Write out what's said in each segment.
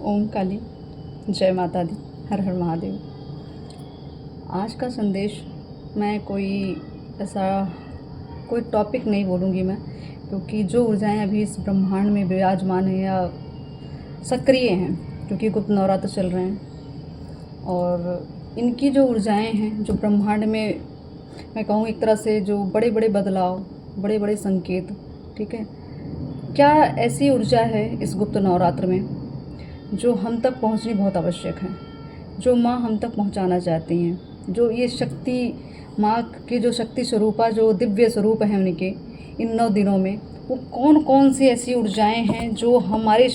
ओम काली, जय माता दी, हर हर महादेव। आज का संदेश मैं कोई टॉपिक नहीं बोलूँगी मैं, क्योंकि जो ऊर्जाएं अभी इस ब्रह्मांड में विराजमान हैं या सक्रिय हैं, क्योंकि गुप्त नवरात्र चल रहे हैं और इनकी जो ऊर्जाएं हैं जो ब्रह्मांड में, मैं कहूँ एक तरह से जो बड़े बड़े बदलाव, बड़े बड़े संकेत, ठीक है, क्या ऐसी ऊर्जा है इस गुप्त नवरात्र में जो हम तक पहुंचनी बहुत आवश्यक है, जो माँ हम तक पहुंचाना चाहती हैं, जो ये शक्ति माँ के जो शक्ति स्वरूपा, जो दिव्य स्वरूप हैं उनके इन 9 दिनों में, वो कौन कौन सी ऐसी ऊर्जाएं हैं जो हमारे,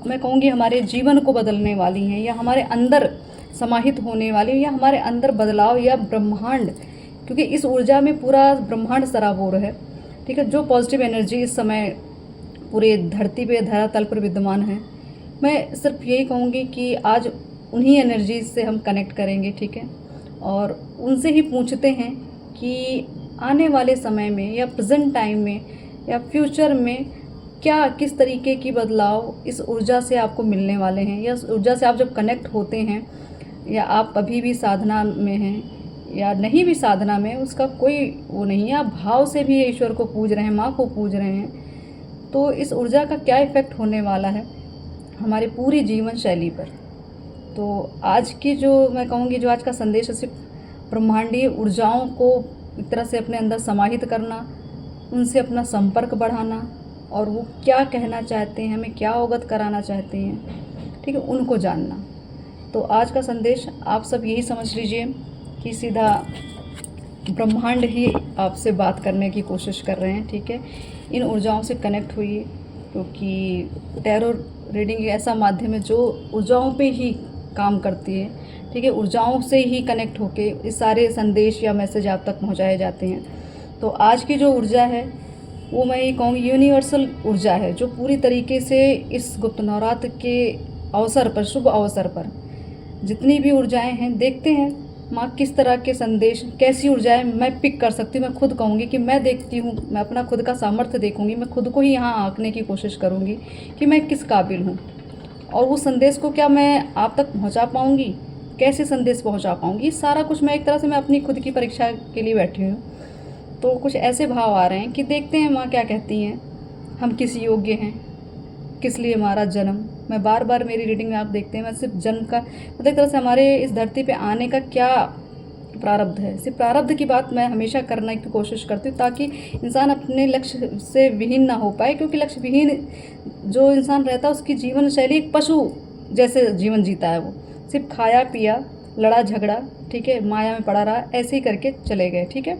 मैं कहूँगी हमारे जीवन को बदलने वाली हैं या हमारे अंदर समाहित होने वाली, या हमारे अंदर बदलाव या ब्रह्मांड, क्योंकि इस ऊर्जा में पूरा ब्रह्मांड सराबोर है, ठीक है। जो पॉजिटिव एनर्जी इस समय पूरे धरती पे, धरातल पर विद्यमान है, मैं सिर्फ यही कहूँगी कि आज उन्हीं एनर्जीज से हम कनेक्ट करेंगे, ठीक है, और उनसे ही पूछते हैं कि आने वाले समय में या प्रेजेंट टाइम में या फ्यूचर में क्या किस तरीके की बदलाव इस ऊर्जा से आपको मिलने वाले हैं, या इस ऊर्जा से आप जब कनेक्ट होते हैं, या आप अभी भी साधना में हैं या नहीं भी साधना में, उसका कोई वो नहीं है, आप भाव से भी ईश्वर को पूज रहे हैं, माँ को पूज रहे हैं, तो इस ऊर्जा का क्या इफ़ेक्ट होने वाला है हमारे पूरी जीवन शैली पर। तो आज की जो मैं कहूँगी, जो आज का संदेश है, सिर्फ ब्रह्मांडीय ऊर्जाओं को एक तरह से अपने अंदर समाहित करना, उनसे अपना संपर्क बढ़ाना, और वो क्या कहना चाहते हैं, हमें क्या अवगत कराना चाहते हैं, ठीक है, उनको जानना। तो आज का संदेश आप सब यही समझ लीजिए कि सीधा ब्रह्मांड ही आपसे बात करने की कोशिश कर रहे हैं, ठीक है। इन ऊर्जाओं से कनेक्ट हुइए, क्योंकि टैरो रीडिंग एक ऐसा माध्यम है जो ऊर्जाओं पे ही काम करती है, ठीक है। ऊर्जाओं से ही कनेक्ट होके इस सारे संदेश या मैसेज आप तक पहुंचाए जाते हैं। तो आज की जो ऊर्जा है वो मैं ये कहूँगी यूनिवर्सल ऊर्जा है, जो पूरी तरीके से इस गुप्त नवरात्र के अवसर पर, शुभ अवसर पर जितनी भी ऊर्जाएं हैं, देखते हैं माँ किस तरह के संदेश, कैसी ऊर्जाएं मैं पिक कर सकती हूँ। मैं खुद कहूँगी कि मैं देखती हूँ, मैं अपना खुद का सामर्थ्य देखूँगी, मैं खुद को ही यहाँ आंकने की कोशिश करूँगी कि मैं किस काबिल हूँ, और उस संदेश को क्या मैं आप तक पहुँचा पाऊँगी, कैसे संदेश पहुँचा पाऊँगी, सारा कुछ मैं एक तरह से मैं अपनी खुद की परीक्षा के लिए बैठी हूँ। तो कुछ ऐसे भाव आ रहे हैं कि देखते हैं माँ क्या कहती हैं, हम किस योग्य हैं, किस लिए हमारा जन्म। मैं बार बार मेरी रीडिंग में आप देखते हैं, मैं सिर्फ जन्म का, मतलब एक तरह से हमारे इस धरती पे आने का क्या प्रारब्ध है, सिर्फ प्रारब्ध की बात मैं हमेशा करने की कोशिश करती हूँ, ताकि इंसान अपने लक्ष्य से विहीन ना हो पाए, क्योंकि लक्ष्य विहीन जो इंसान रहता है उसकी जीवन शैली एक पशु जैसे जीवन जीता है, वो सिर्फ खाया पिया, लड़ा झगड़ा, ठीक है, माया में पड़ा रहा, ऐसे ही करके चले गए, ठीक है।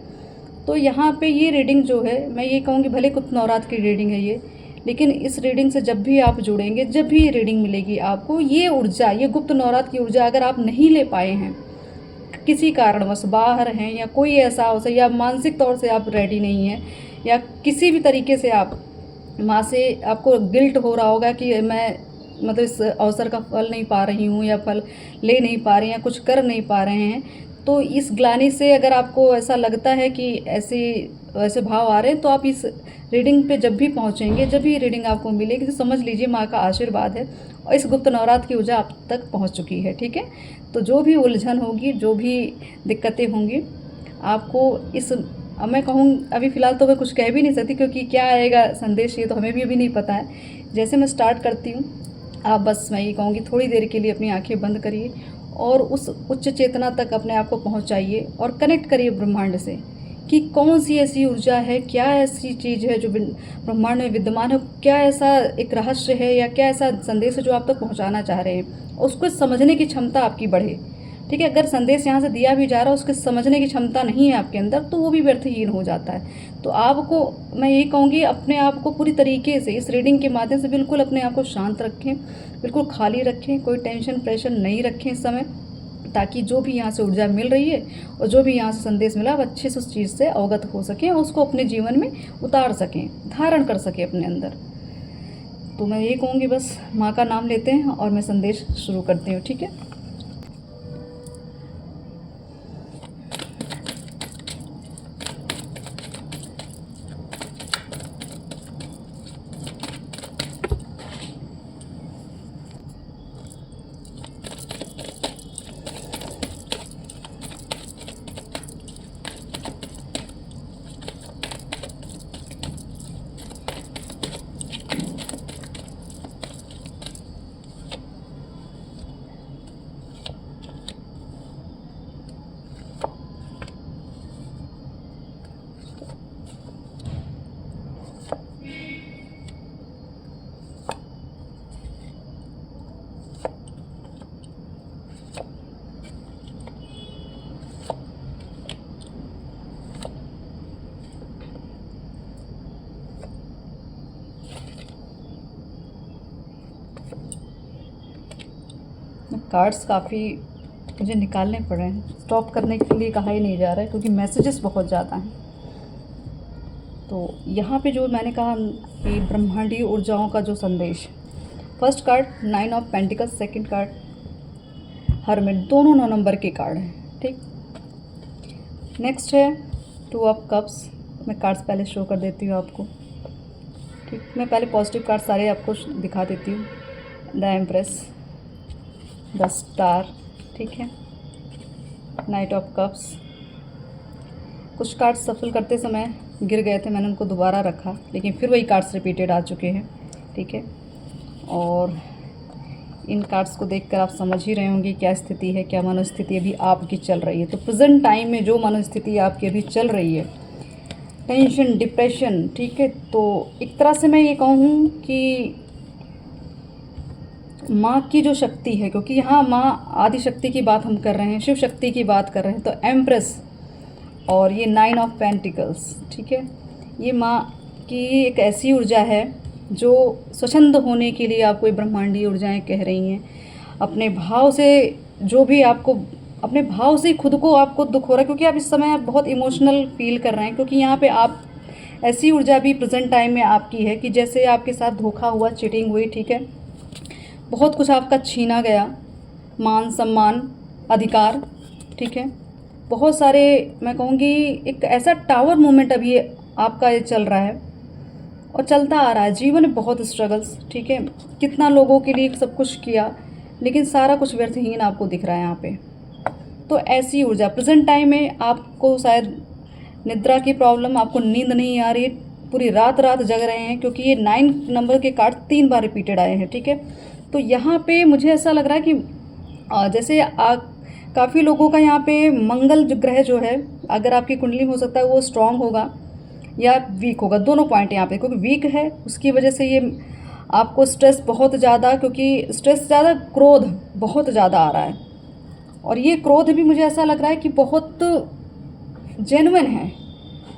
तो यहाँ पे ये रीडिंग जो है, मैं ये कहूँगी भले गुप्त नवरात्र की रीडिंग है ये, लेकिन इस रीडिंग से जब भी आप जुड़ेंगे, जब भी ये रीडिंग मिलेगी आपको, ये ऊर्जा, ये गुप्त नवरात्र की ऊर्जा अगर आप नहीं ले पाए हैं, किसी कारणवश बाहर हैं, या कोई ऐसा अवसर, या मानसिक तौर से आप रेडी नहीं हैं, या किसी भी तरीके से आप माँ से आपको गिल्ट हो रहा होगा कि मैं मतलब इस अवसर का फल नहीं पा रही हूँ, या फल ले नहीं पा रही हैं, या कुछ कर नहीं पा रहे हैं, तो इस ग्लानि से अगर आपको ऐसा लगता है कि ऐसे भाव आ रहे हैं, तो आप इस रीडिंग पे जब भी पहुँचेंगे, जब भी रीडिंग आपको मिलेगी, तो समझ लीजिए माँ का आशीर्वाद है और इस गुप्त नवरात्र की ऊर्जा आप तक पहुँच चुकी है, ठीक है। तो जो भी उलझन होगी, जो भी दिक्कतें होंगी, आपको इस, अब मैं कहूँ अभी फ़िलहाल तो मैं कुछ कह भी नहीं सकती, क्योंकि क्या आएगा संदेश ये तो हमें भी अभी नहीं पता है। जैसे मैं स्टार्ट करती हूँ, आप बस मैं ये कहूँगी थोड़ी देर के लिए अपनी आंखें बंद करिए और उस उच्च चेतना तक अपने आप को पहुँचाइए और कनेक्ट करिए ब्रह्मांड से कि कौन सी ऐसी ऊर्जा है, क्या ऐसी चीज़ है जो ब्रह्मांड में विद्यमान है, क्या ऐसा एक रहस्य है, या क्या ऐसा संदेश है जो आप तक पहुँचाना चाह रहे हैं। उसको समझने की क्षमता आपकी बढ़े, ठीक है। अगर संदेश यहाँ से दिया भी जा रहा है, उसके समझने की क्षमता नहीं है आपके अंदर, तो वो भी व्यर्थहीन हो जाता है। तो आपको मैं यही कहूँगी, अपने आप को पूरी तरीके से इस रीडिंग के माध्यम से बिल्कुल अपने आप को शांत रखें, बिल्कुल खाली रखें, कोई टेंशन प्रेशर नहीं रखें इस समय, ताकि जो भी यहाँ से ऊर्जा मिल रही है और जो भी यहाँ से संदेश मिला, आप अच्छे से उस चीज़ से अवगत हो सकें और उसको अपने जीवन में उतार सकें, धारण कर सकें अपने अंदर। तो मैं यही कहूँगी, बस माँ का नाम लेते हैं और मैं संदेश शुरू करती हूँ, ठीक है। कार्ड्स काफ़ी मुझे निकालने पड़ रहे हैं, स्टॉप करने के लिए कहा ही नहीं जा रहा है क्योंकि मैसेजेस बहुत ज़्यादा हैं। तो यहाँ पे जो मैंने कहा कि ब्रह्मांडीय ऊर्जाओं का जो संदेश, first card 9 of pentacles, second card hermit, दोनों 9 नंबर के कार्ड हैं। ठीक, नेक्स्ट है 2 ऑफ कप्स। मैं कार्ड्स पहले शो कर देती हूँ आपको। ठीक, मैं पहले पॉजिटिव कार्ड सारे आपको दिखा देती हूँ। द एम्प्रेस, द स्टार, ठीक है, नाइट ऑफ कप्स। कुछ कार्ड्स सफल करते समय गिर गए थे, मैंने उनको दोबारा रखा, लेकिन फिर वही कार्ड्स रिपीटेड आ चुके हैं। ठीक है, और इन कार्ड्स को देखकर आप समझ ही रहे होंगे क्या स्थिति है, क्या मनोस्थिति अभी आपकी चल रही है। तो प्रेजेंट टाइम में जो मनोस्थिति आपकी अभी चल रही है, टेंशन, डिप्रेशन, ठीक है, तो एक तरह से मैं ये कहूँ कि माँ की जो शक्ति है, क्योंकि यहाँ माँ आदि शक्ति की बात हम कर रहे हैं, शिव शक्ति की बात कर रहे हैं, तो एम्प्रेस और ये 9 ऑफ पेंटिकल्स, ठीक है, ये माँ की एक ऐसी ऊर्जा है जो स्वच्छंद होने के लिए आपको ये ब्रह्मांडीय ऊर्जाएं कह रही हैं। अपने भाव से, जो भी आपको अपने भाव से खुद को आपको दुख हो रहा है, क्योंकि आप इस समय आप बहुत इमोशनल फील कर रहे हैं, क्योंकि यहाँ पे आप ऐसी ऊर्जा भी प्रेजेंट टाइम में आपकी है कि जैसे आपके साथ धोखा हुआ, चीटिंग हुई, ठीक है, बहुत कुछ आपका छीना गया, मान सम्मान, अधिकार, ठीक है, बहुत सारे, मैं कहूँगी एक ऐसा टावर मोमेंट अभी आपका ये चल रहा है और चलता आ रहा है। जीवन में बहुत स्ट्रगल्स, ठीक है, कितना लोगों के लिए सब कुछ किया, लेकिन सारा कुछ व्यर्थहीन आपको दिख रहा है यहाँ पे। तो ऐसी ऊर्जा प्रेजेंट टाइम में आपको शायद निद्रा की प्रॉब्लम, आपको नींद नहीं आ रही, पूरी रात जग रहे हैं, क्योंकि ये 9 नंबर के कार्ड 3 बार रिपीटेड आए हैं। ठीक है, तो यहाँ पे मुझे ऐसा लग रहा है कि जैसे काफ़ी लोगों का यहाँ पे मंगल जो ग्रह जो है, अगर आपकी कुंडली में हो सकता है वो स्ट्रांग होगा या वीक होगा, दोनों पॉइंट यहाँ पे, क्योंकि वीक है उसकी वजह से ये आपको स्ट्रेस बहुत ज़्यादा, क्योंकि स्ट्रेस ज़्यादा, क्रोध बहुत ज़्यादा आ रहा है, और ये क्रोध भी मुझे ऐसा लग रहा है कि बहुत जेन्युइन है,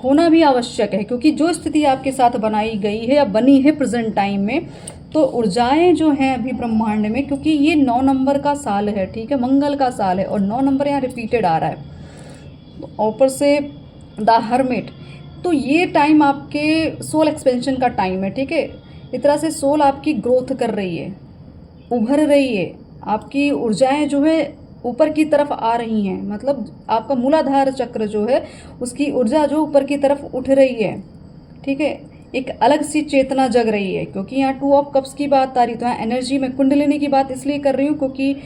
होना भी आवश्यक है, क्योंकि जो स्थिति आपके साथ बनाई गई है या बनी है प्रेजेंट टाइम में, तो ऊर्जाएं जो हैं अभी ब्रह्मांड में, क्योंकि ये 9 नंबर का साल है, ठीक है, मंगल का साल है, और 9 नंबर यहाँ रिपीटेड आ रहा है, ऊपर से द हर्मिट, तो ये टाइम आपके सोल एक्सपेंशन का टाइम है। ठीक है, इस तरह से सोल आपकी ग्रोथ कर रही है, उभर रही है, आपकी ऊर्जाएं जो है ऊपर की तरफ आ रही हैं, मतलब आपका मूलाधार चक्र जो है उसकी ऊर्जा जो ऊपर की तरफ उठ रही है। ठीक है, एक अलग सी चेतना जग रही है, क्योंकि यहाँ 2 ऑफ कप्स की बात आ रही, तो यहाँ एनर्जी में कुंडलिनी की बात इसलिए कर रही हूँ क्योंकि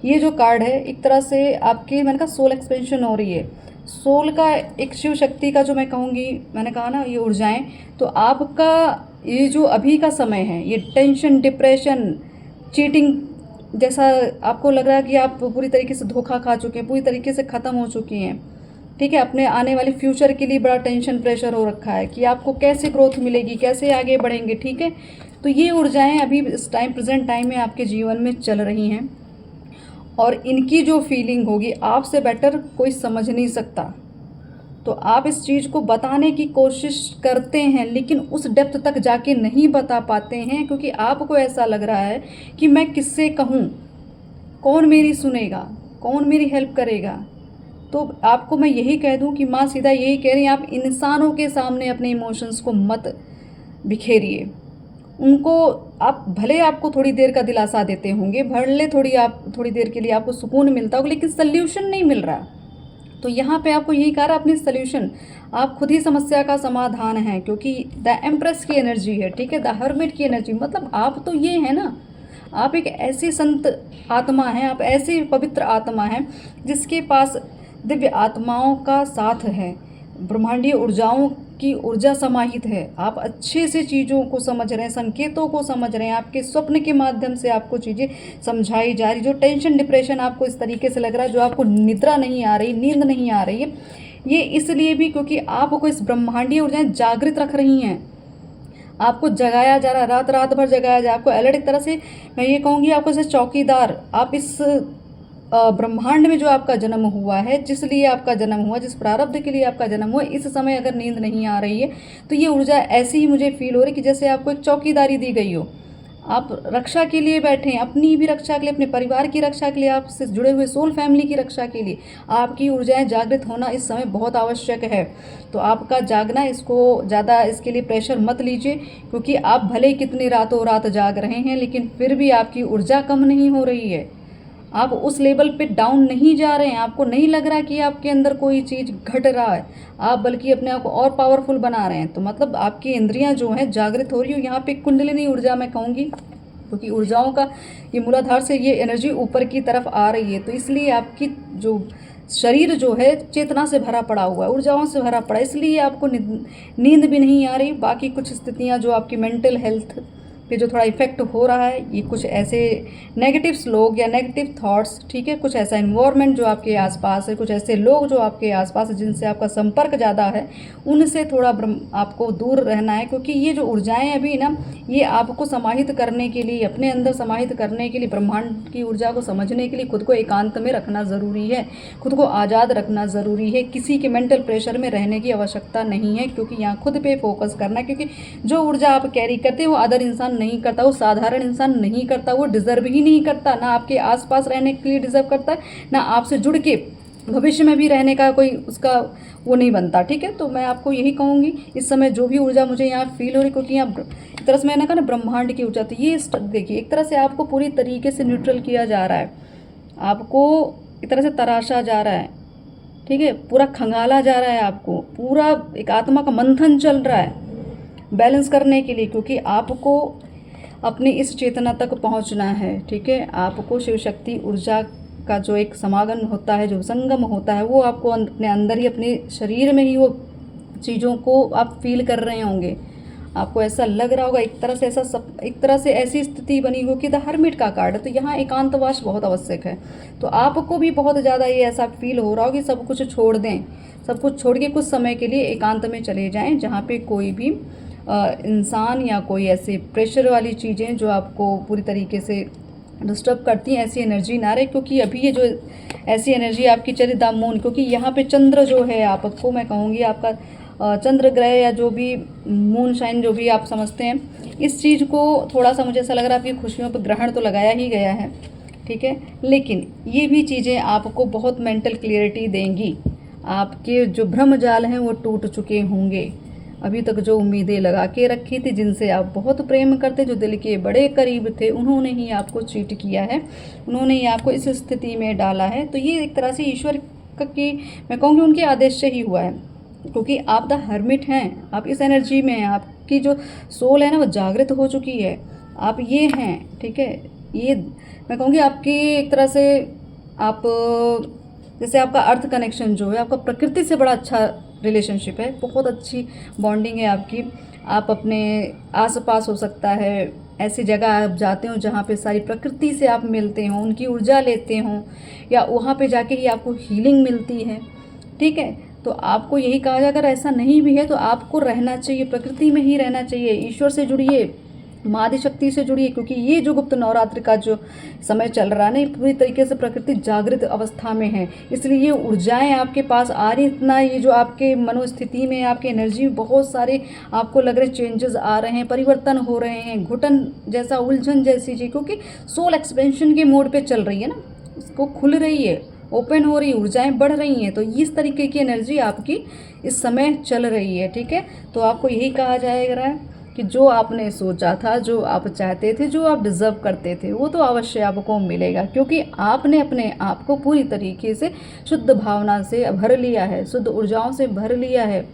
ये जो कार्ड है एक तरह से आपकी, मैंने कहा सोल एक्सपेंशन हो रही है, सोल का एक शिव शक्ति का जो मैं कहूँगी, मैंने कहा ना ये ऊर्जाएं, तो आपका ये जो अभी का समय है, ये टेंशन, डिप्रेशन, चीटिंग जैसा आपको लग रहा है कि आप पूरी तरीके से धोखा खा चुके हैं, पूरी तरीके से ख़त्म हो चुकी हैं। ठीक है, अपने आने वाले फ्यूचर के लिए बड़ा टेंशन, प्रेशर हो रखा है कि आपको कैसे ग्रोथ मिलेगी, कैसे आगे बढ़ेंगे। ठीक है, तो ये ऊर्जाएं अभी इस टाइम प्रेजेंट टाइम में आपके जीवन में चल रही हैं, और इनकी जो फीलिंग होगी आपसे बेटर कोई समझ नहीं सकता। तो आप इस चीज़ को बताने की कोशिश करते हैं, लेकिन उस डेप्थ तक जाके नहीं बता पाते हैं, क्योंकि आपको ऐसा लग रहा है कि मैं किससे कहूँ, कौन मेरी सुनेगा, कौन मेरी हेल्प करेगा। तो आपको मैं यही कह दूं कि माँ सीधा यही कह रही हैं, आप इंसानों के सामने अपने इमोशंस को मत बिखेरिए। उनको आप भले आपको थोड़ी देर का दिलासा देते होंगे, भले थोड़ी देर के लिए आपको सुकून मिलता होगा, लेकिन सल्यूशन नहीं मिल रहा। तो यहाँ पे आपको यही कहा रहा, अपनी सल्यूशन आप खुद ही समस्या का समाधान है, क्योंकि द एम्प्रेस की एनर्जी है। ठीक है, द हर्मिट की एनर्जी, मतलब आप तो ये है ना, आप एक ऐसी संत आत्मा हैं, आप ऐसी पवित्र आत्मा हैं जिसके पास दिव्य आत्माओं का साथ है, ब्रह्मांडीय ऊर्जाओं की ऊर्जा समाहित है। आप अच्छे से चीज़ों को समझ रहे हैं, संकेतों को समझ रहे हैं, आपके स्वप्न के माध्यम से आपको चीज़ें समझाई जा रही। जो टेंशन, डिप्रेशन आपको इस तरीके से लग रहा है, जो आपको निद्रा नहीं आ रही, नींद नहीं आ रही है, ये इसलिए भी क्योंकि आपको इस ब्रह्मांडीय ऊर्जाएं जागृत रख रही हैं, आपको जगाया जा रहा है, रात भर जगाया जा, आपको अलर्ट, एक तरह से मैं ये कहूँगी आपको जैसे चौकीदार, आप इस ब्रह्मांड में जो आपका जन्म हुआ है, जिस लिए आपका जन्म हुआ, जिस प्रारब्ध के लिए आपका जन्म हुआ, इस समय अगर नींद नहीं आ रही है, तो ये ऊर्जा ऐसी ही मुझे फील हो रही कि जैसे आपको एक चौकीदारी दी गई हो, आप रक्षा के लिए बैठे हैं, अपनी भी रक्षा के लिए, अपने परिवार की रक्षा के लिए, आपसे जुड़े हुए सोल फैमिली की रक्षा के लिए आपकी ऊर्जाएं जागृत होना इस समय बहुत आवश्यक है। तो आपका जागना, इसको ज़्यादा इसके लिए प्रेशर मत लीजिए, क्योंकि आप भले ही कितनी रातों रात जाग रहे हैं लेकिन फिर भी आपकी ऊर्जा कम नहीं हो रही है। आप उस लेवल पे डाउन नहीं जा रहे हैं, आपको नहीं लग रहा कि आपके अंदर कोई चीज़ घट रहा है, आप बल्कि अपने आप को और पावरफुल बना रहे हैं। तो मतलब आपकी इंद्रियां जो हैं जागृत हो रही हो। यहाँ पे कुंडलिनी ऊर्जा मैं कहूँगी, क्योंकि ऊर्जाओं का ये मूलाधार से ये एनर्जी ऊपर की तरफ आ रही है, तो इसलिए आपकी जो शरीर जो है चेतना से भरा पड़ा हुआ है, ऊर्जाओं से भरा पड़ा है, इसलिए आपको नींद भी नहीं आ रही। बाकी कुछ स्थितियाँ जो आपकी मेंटल हेल्थ पे जो थोड़ा इफेक्ट हो रहा है, ये कुछ ऐसे नेगेटिव लोग या नेगेटिव थॉट्स, ठीक है, कुछ ऐसा इन्वायरमेंट जो आपके आसपास है, कुछ ऐसे लोग जो आपके आसपास है जिनसे आपका संपर्क ज़्यादा है, उनसे थोड़ा आपको दूर रहना है। क्योंकि ये जो ऊर्जाएं अभी ना, ये आपको समाहित करने के लिए, अपने अंदर समाहित करने के लिए, ब्रह्मांड की ऊर्जा को समझने के लिए खुद को एकांत में रखना ज़रूरी है, खुद को आज़ाद रखना ज़रूरी है। किसी के मेंटल प्रेशर में रहने की आवश्यकता नहीं है, क्योंकि यहाँ खुद पे फोकस करना है। क्योंकि जो ऊर्जा आप कैरी करते हैं वो अदर इंसान नहीं करता, वो साधारण इंसान नहीं करता, वो डिजर्व ही नहीं करता, ना आपके आसपास रहने के लिए डिजर्व करता है, ना आपसे जुड़ के भविष्य में भी रहने का कोई उसका वो नहीं बनता। ठीक है, तो मैं आपको यही कहूँगी इस समय जो भी ऊर्जा मुझे यहाँ फील हो रही, क्योंकि यहाँ एक तरह से मैंने कहा ना ब्रह्मांड की ऊर्जा, तो ये देखिए एक तरह से आपको पूरी तरीके से न्यूट्रल किया जा रहा है, आपको एक तरह से तराशा जा रहा है, ठीक है, पूरा खंगाला जा रहा है, आपको पूरा एक आत्मा का मंथन चल रहा है बैलेंस करने के लिए, क्योंकि आपको अपनी इस चेतना तक पहुंचना है। ठीक है, आपको शिव शक्ति ऊर्जा का जो एक समागम होता है, जो संगम होता है, वो आपको अपने अंदर ही, अपने शरीर में ही वो चीज़ों को आप फील कर रहे होंगे। आपको ऐसा लग रहा होगा, एक तरह से ऐसा एक तरह से ऐसी स्थिति बनी होगी कि द हर्मिट का कार्ड है, तो यहाँ एकांतवास बहुत आवश्यक है। तो आपको भी बहुत ज़्यादा ये ऐसा फील हो रहा हो कि सब कुछ छोड़ दें, सब कुछ छोड़ के कुछ समय के लिए एकांत में चले जाएं, जहाँ पे कोई भी इंसान या कोई ऐसे प्रेशर वाली चीज़ें जो आपको पूरी तरीके से डिस्टर्ब करती हैं, ऐसी एनर्जी ना रहे। क्योंकि अभी ये जो ऐसी एनर्जी आपकी चली द मून, क्योंकि यहाँ पे चंद्र जो है, आपको मैं कहूँगी आपका चंद्र ग्रह या जो भी मून शाइन जो भी आप समझते हैं, इस चीज़ को थोड़ा सा मुझे ऐसा लग रहा है आपकी खुशियों पर ग्रहण तो लगाया ही गया है, ठीक है, लेकिन ये भी चीज़ें आपको बहुत मेंटल क्लियरिटी देंगी। आपके जो भ्रम जाल हैं वो टूट चुके होंगे। अभी तक जो उम्मीदें लगा के रखी थी, जिनसे आप बहुत प्रेम करते, जो दिल के बड़े करीब थे, उन्होंने ही आपको चीट किया है, उन्होंने ही आपको इस स्थिति में डाला है। तो ये एक तरह से ईश्वर की, मैं कहूँगी उनके आदेश से ही हुआ है, क्योंकि आप द हर्मिट हैं, आप इस एनर्जी में हैं, आपकी जो सोल है ना वो जागृत हो चुकी है, आप ये हैं। ठीक है, ये मैं कहूँगी आपकी एक तरह से आप जैसे आपका अर्थ कनेक्शन जो है, आपका प्रकृति से बड़ा अच्छा रिलेशनशिप है, बहुत अच्छी बॉन्डिंग है आपकी। आप अपने आसपास हो सकता है ऐसी जगह आप जाते हो जहाँ पे सारी प्रकृति से आप मिलते हो, उनकी ऊर्जा लेते हो, या वहाँ पे जाके ही आपको हीलिंग मिलती है। ठीक है, तो आपको यही कहा जाए, अगर ऐसा नहीं भी है तो आपको रहना चाहिए, प्रकृति में ही रहना चाहिए, ईश्वर से जुड़िए, माँ शक्ति से जुड़िए, क्योंकि ये जो गुप्त नवरात्रि का जो समय चल रहा है ना, पूरी तरीके से प्रकृति जागृत अवस्था में है, इसलिए ये ऊर्जाएं आपके पास आ रही, इतना ये जो आपके मनोस्थिति में, आपकी एनर्जी में बहुत सारे आपको लग रहे चेंजेस आ रहे हैं, परिवर्तन हो रहे हैं, घुटन जैसा, उलझन जैसी चीज़, क्योंकि सोल एक्सपेंशन के मोड पे चल रही है ना, उसको खुल रही है, ओपन हो रही, ऊर्जाएं बढ़ रही हैं, तो इस तरीके की एनर्जी आपकी इस समय चल रही है। ठीक है, तो आपको यही कहा जाएगा कि जो आपने सोचा था, जो आप चाहते थे, जो आप डिज़र्व करते थे, वो तो अवश्य आपको मिलेगा, क्योंकि आपने अपने आप को पूरी तरीके से शुद्ध भावना से भर लिया है, शुद्ध ऊर्जाओं से भर लिया है।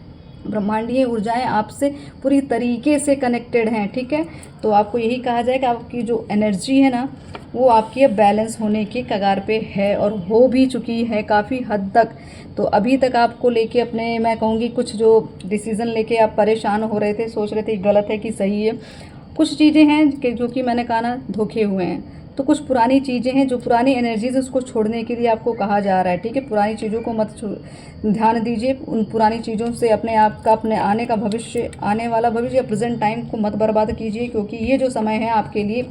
ब्रह्मांडीय ऊर्जाएं आपसे पूरी तरीके से कनेक्टेड हैं। ठीक है, तो आपको यही कहा जाए कि आपकी जो एनर्जी है ना, वो आपकी अब बैलेंस होने की कगार पे है, और हो भी चुकी है काफ़ी हद तक। तो अभी तक आपको लेके अपने, मैं कहूँगी कुछ जो डिसीज़न लेके आप परेशान हो रहे थे, सोच रहे थे गलत है कि सही है, कुछ चीज़ें हैं कि जो कि मैंने कहा ना धोखे हुए हैं, तो कुछ पुरानी चीज़ें हैं, जो पुरानी एनर्जीज उसको छोड़ने के लिए आपको कहा जा रहा है। ठीक है, पुरानी चीज़ों को मत ध्यान दीजिए, उन पुरानी चीज़ों से अपने आप का, अपने आने का भविष्य, आने वाला भविष्य या प्रेजेंट टाइम को मत बर्बाद कीजिए, क्योंकि ये जो समय है आपके लिए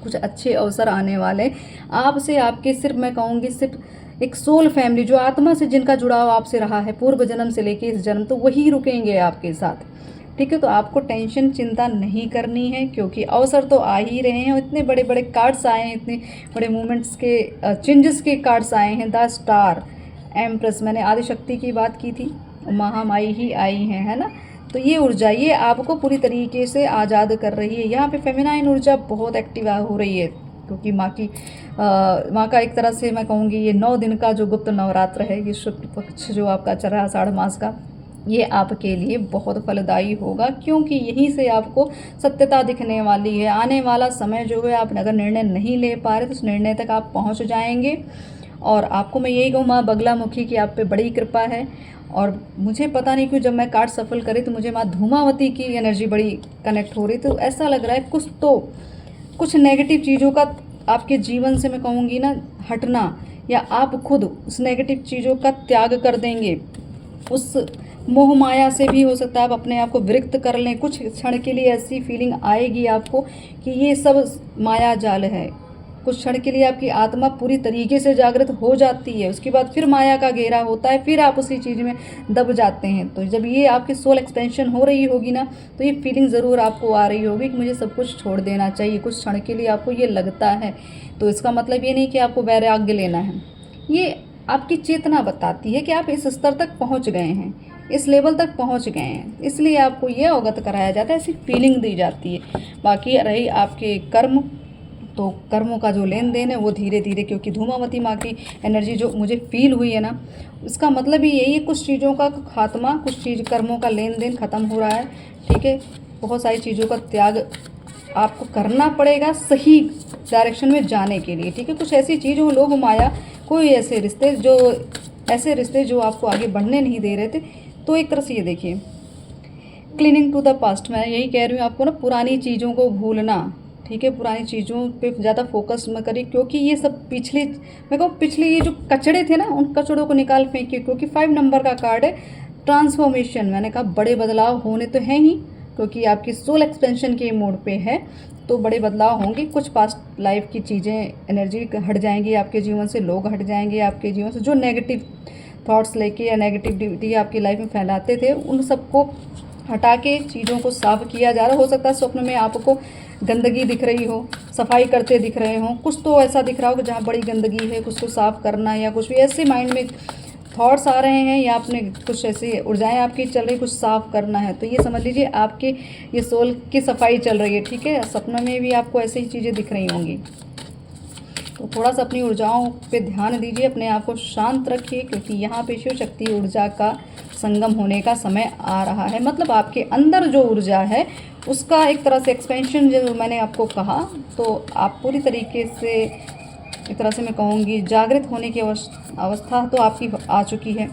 कुछ अच्छे अवसर आने वाले आपसे, आपके सिर्फ मैं कहूँगी सिर्फ एक सोल फैमिली, जो आत्मा से जिनका जुड़ाव आपसे रहा है पूर्व जन्म से लेके इस जन्म, तो वही रुकेंगे आपके साथ। ठीक है। तो आपको टेंशन चिंता नहीं करनी है, क्योंकि अवसर तो आ ही रहे हैं। इतने बड़े बड़े कार्ड्स आए हैं, इतने बड़े मूवमेंट्स के चेंजेस के कार्ड्स आए हैं। द स्टार, एम्प्रेस, मैंने आदिशक्ति की बात की थी, महामाई ही आई हैं, है ना। तो ये ऊर्जा ये आपको पूरी तरीके से आज़ाद कर रही है। यहाँ पे फेमिनाइन ऊर्जा बहुत एक्टिव हो रही है, क्योंकि माँ का एक तरह से मैं कहूँगी ये 9 दिन का जो गुप्त नवरात्र है, ये शुक्ल पक्ष जो आपका चल रहा है आषाढ़ मास का, ये आपके लिए बहुत फलदायी होगा, क्योंकि यहीं से आपको सत्यता दिखने वाली है। आने वाला समय जो है, आप अगर निर्णय नहीं ले पा रहे तो उस निर्णय तक आप पहुँच जाएंगे। और आपको मैं यही कहूँ, माँ बगलामुखी की आप पे बड़ी कृपा है। और मुझे पता नहीं क्यों जब मैं कार्ड सफल करी तो मुझे माँ धूमावती की एनर्जी बड़ी कनेक्ट हो रही। तो ऐसा लग रहा है कुछ नेगेटिव चीज़ों का आपके जीवन से मैं कहूँगी ना हटना, या आप खुद उस नेगेटिव चीज़ों का त्याग कर देंगे। उस मोह माया से भी हो सकता है आप अपने आप को विरक्त कर लें। कुछ क्षण के लिए ऐसी फीलिंग आएगी आपको कि ये सब माया जाल है। कुछ क्षण के लिए आपकी आत्मा पूरी तरीके से जागृत हो जाती है, उसके बाद फिर माया का घेरा होता है, फिर आप उसी चीज़ में दब जाते हैं। तो जब ये आपकी सोल एक्सपेंशन हो रही होगी ना, तो ये फीलिंग ज़रूर आपको आ रही होगी कि मुझे सब कुछ छोड़ देना चाहिए। कुछ क्षण के लिए आपको ये लगता है। तो इसका मतलब ये नहीं कि आपको वैराग्य लेना है, ये आपकी चेतना बताती है कि आप इस स्तर तक पहुँच गए हैं, इस लेवल तक पहुंच गए हैं, इसलिए आपको ये अवगत कराया जाता है, ऐसी फीलिंग दी जाती है। बाकी रही आपके कर्म, तो कर्मों का जो लेन देन है वो धीरे धीरे, क्योंकि धूमावती माँ की एनर्जी जो मुझे फील हुई है ना, इसका मतलब ही यही है, कुछ चीज़ों का खात्मा, कुछ चीज़ कर्मों का लेन देन ख़त्म हो रहा है। ठीक है, बहुत सारी चीज़ों का त्याग आपको करना पड़ेगा सही डायरेक्शन में जाने के लिए। ठीक है, कुछ ऐसी चीज़ हो, लोग माया, कोई ऐसे रिश्ते जो आपको आगे बढ़ने नहीं दे रहे थे। तो एक तरह से ये देखिए, क्लीनिंग टू द पास्ट, मैं यही कह रही हूँ आपको ना, पुरानी चीज़ों को भूलना। ठीक है, पुरानी चीज़ों पे ज़्यादा फोकस मत करिए, क्योंकि ये सब पिछले ये जो कचड़े थे ना, उन कचड़ों को निकाल फेंकिए। क्योंकि 5 नंबर का कार्ड है ट्रांसफॉर्मेशन। मैंने कहा बड़े बदलाव होने तो हैं ही, क्योंकि आपकी सोल एक्सपेंशन के मोड पे है, तो बड़े बदलाव होंगे। कुछ पास्ट लाइफ की चीज़ें, एनर्जी हट जाएंगी आपके जीवन से, लोग हट जाएंगे आपके जीवन से, जो नेगेटिव थॉट्स लेके या नेगेटिविटी आपकी लाइफ में फैलाते थे, उन सबको हटा के चीज़ों को साफ किया जा रहा। हो सकता है स्वप्न में आपको गंदगी दिख रही हो, सफाई करते दिख रहे हो, कुछ तो ऐसा दिख रहा हो कि जहाँ बड़ी गंदगी है, कुछ तो साफ़ करना, या कुछ भी ऐसे माइंड में थॉट्स आ रहे हैं, या आपने कुछ ऐसी ऊर्जाएं आपकी चल रही, कुछ साफ़ करना है, तो ये समझ लीजिए आपके ये सोल की सफाई चल रही है। ठीक है, सपनों में भी आपको ऐसी ही चीज़ें दिख रही होंगी। तो थोड़ा सा अपनी ऊर्जाओं पे ध्यान दीजिए, अपने आप को शांत रखिए, क्योंकि यहाँ पे शिव शक्ति ऊर्जा का संगम होने का समय आ रहा है। मतलब आपके अंदर जो ऊर्जा है उसका एक तरह से एक्सपेंशन, जो मैंने आपको कहा, तो आप पूरी तरीके से, एक तरह से मैं कहूँगी, जागृत होने की अवस्था तो आपकी आ चुकी है।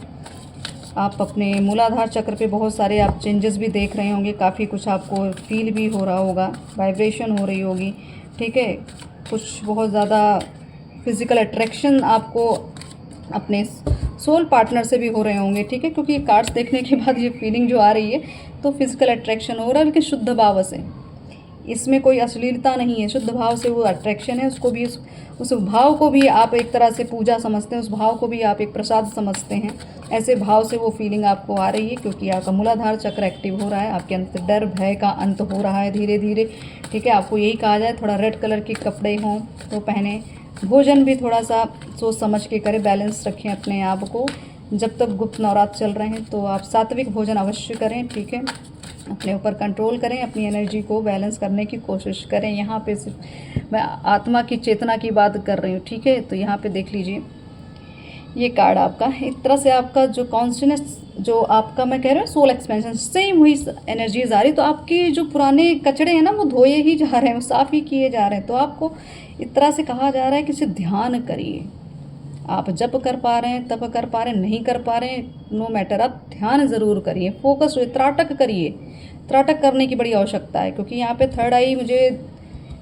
आप अपने मूलाधार चक्र पे बहुत सारे आप चेंजेस भी देख रहे होंगे, काफ़ी कुछ आपको फील भी हो रहा होगा, वाइब्रेशन हो रही होगी। ठीक है, कुछ बहुत ज़्यादा फिज़िकल अट्रैक्शन आपको अपने सोल पार्टनर से भी हो रहे होंगे। ठीक है, क्योंकि ये कार्ड्स देखने के बाद ये फीलिंग जो आ रही है, तो फिज़िकल अट्रैक्शन हो रहा है, लेकिन शुद्ध भाव से, इसमें कोई अश्लीलता नहीं है, शुद्ध भाव से वो अट्रैक्शन है। उसको भी उस भाव को भी आप एक तरह से पूजा समझते हैं, उस भाव को भी आप एक प्रसाद समझते हैं। ऐसे भाव से वो फीलिंग आपको आ रही है, क्योंकि आपका मूलाधार चक्र एक्टिव हो रहा है, आपके अंदर डर भय का अंत हो रहा है धीरे धीरे। ठीक है, आपको यही कहा जाए, थोड़ा रेड कलर के कपड़े हों तो पहने, भोजन भी थोड़ा सा सोच समझ के करें, बैलेंस रखें अपने आप को। जब तक गुप्त नवरात्र चल रहे हैं तो आप सात्विक भोजन अवश्य करें। ठीक है, अपने ऊपर कंट्रोल करें, अपनी एनर्जी को बैलेंस करने की कोशिश करें। यहाँ पे सिर्फ मैं आत्मा की चेतना की बात कर रही हूँ। ठीक है, तो यहाँ पे देख लीजिए, ये कार्ड आपका एक तरह से आपका जो कॉन्शियसनेस, जो आपका मैं कह रही हूँ सोल एक्सपेंशन, सेम हुई एनर्जीज आ रही। तो आपके जो पुराने कचड़े हैं ना, वो धोए ही जा रहे हैं, वो साफ़ ही किए जा रहे हैं। तो आपको इस तरह से कहा जा रहा है कि इसे ध्यान करिए। आप जप कर पा रहे हैं, तप कर पा रहे हैं, नहीं कर पा रहे हैं, नो मैटर, आप ध्यान ज़रूर करिए, फोकस हुए, त्राटक करिए। त्राटक करने की बड़ी आवश्यकता है, क्योंकि यहाँ पे थर्ड आई मुझे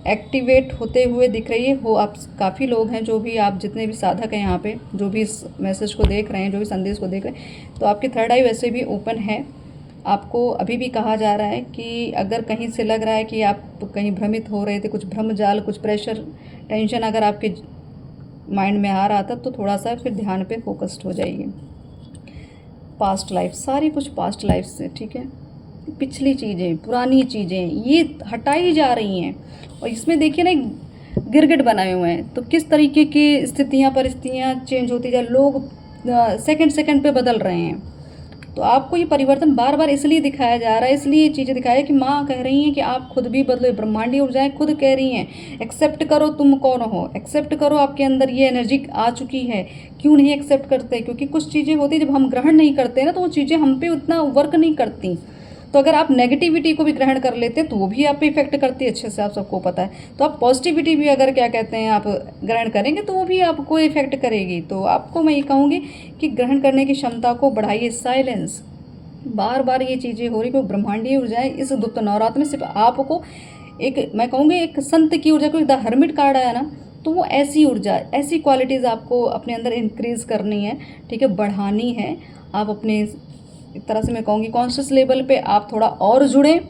एक्टिवेट होते हुए दिख रही है। हो आप काफ़ी लोग हैं, जो भी आप जितने भी साधक हैं यहाँ पे, जो भी इस मैसेज को देख रहे हैं, जो भी संदेश को देख रहे हैं, तो आपकी थर्ड आई वैसे भी ओपन है। आपको अभी भी कहा जा रहा है कि अगर कहीं से लग रहा है कि आप कहीं भ्रमित हो रहे थे, कुछ भ्रमजाल, कुछ प्रेशर, टेंशन अगर आपके माइंड में आ रहा था, तो थोड़ा सा फिर ध्यान पे फोकस्ड हो जाइए। पास्ट लाइफ, सारी कुछ पास्ट लाइफ से, ठीक है, पिछली चीज़ें, पुरानी चीज़ें ये हटाई जा रही हैं। और इसमें देखिए ना एक गिरगिट बनाए हुए हैं, तो किस तरीके की स्थितियाँ परिस्थितियाँ चेंज होती जा, लोग सेकंड सेकंड पे बदल रहे हैं। तो आपको ये परिवर्तन बार बार इसलिए दिखाया जा रहा है, इसलिए ये चीज़ें दिखाया कि माँ कह रही हैं कि आप खुद भी बदलो, ब्रह्मांडीय ऊर्जाएं खुद कह रही हैं एक्सेप्ट करो तुम कौन हो, एक्सेप्ट करो आपके अंदर ये एनर्जी आ चुकी है। क्यों नहीं एक्सेप्ट करते? क्योंकि कुछ चीज़ें होती हैं जब हम ग्रहण नहीं करते ना तो वो चीज़ें हम पे उतना वर्क नहीं करती। तो अगर आप नेगेटिविटी को भी ग्रहण कर लेते तो वो भी आप पे इफेक्ट करती है, अच्छे से आप सबको पता है। तो आप पॉजिटिविटी भी अगर क्या कहते हैं आप ग्रहण करेंगे तो वो भी आपको इफेक्ट करेगी। तो आपको मैं ये कहूँगी कि ग्रहण करने की क्षमता को बढ़ाइए। साइलेंस, बार बार ये चीज़ें हो रही क्योंकि ब्रह्मांडीय ऊर्जाएं इस गुप्त नवरात्र में सिर्फ आपको एक, मैं कहूँगी एक संत की ऊर्जा, कोई द हर्मिट कार्ड आया ना, तो वो ऐसी ऊर्जा, ऐसी क्वालिटीज़ आपको अपने अंदर इंक्रीज करनी है, ठीक है, बढ़ानी है। आप अपने एक तरह से मैं कहूँगी कॉन्शियस लेवल पे आप थोड़ा और जुड़ें,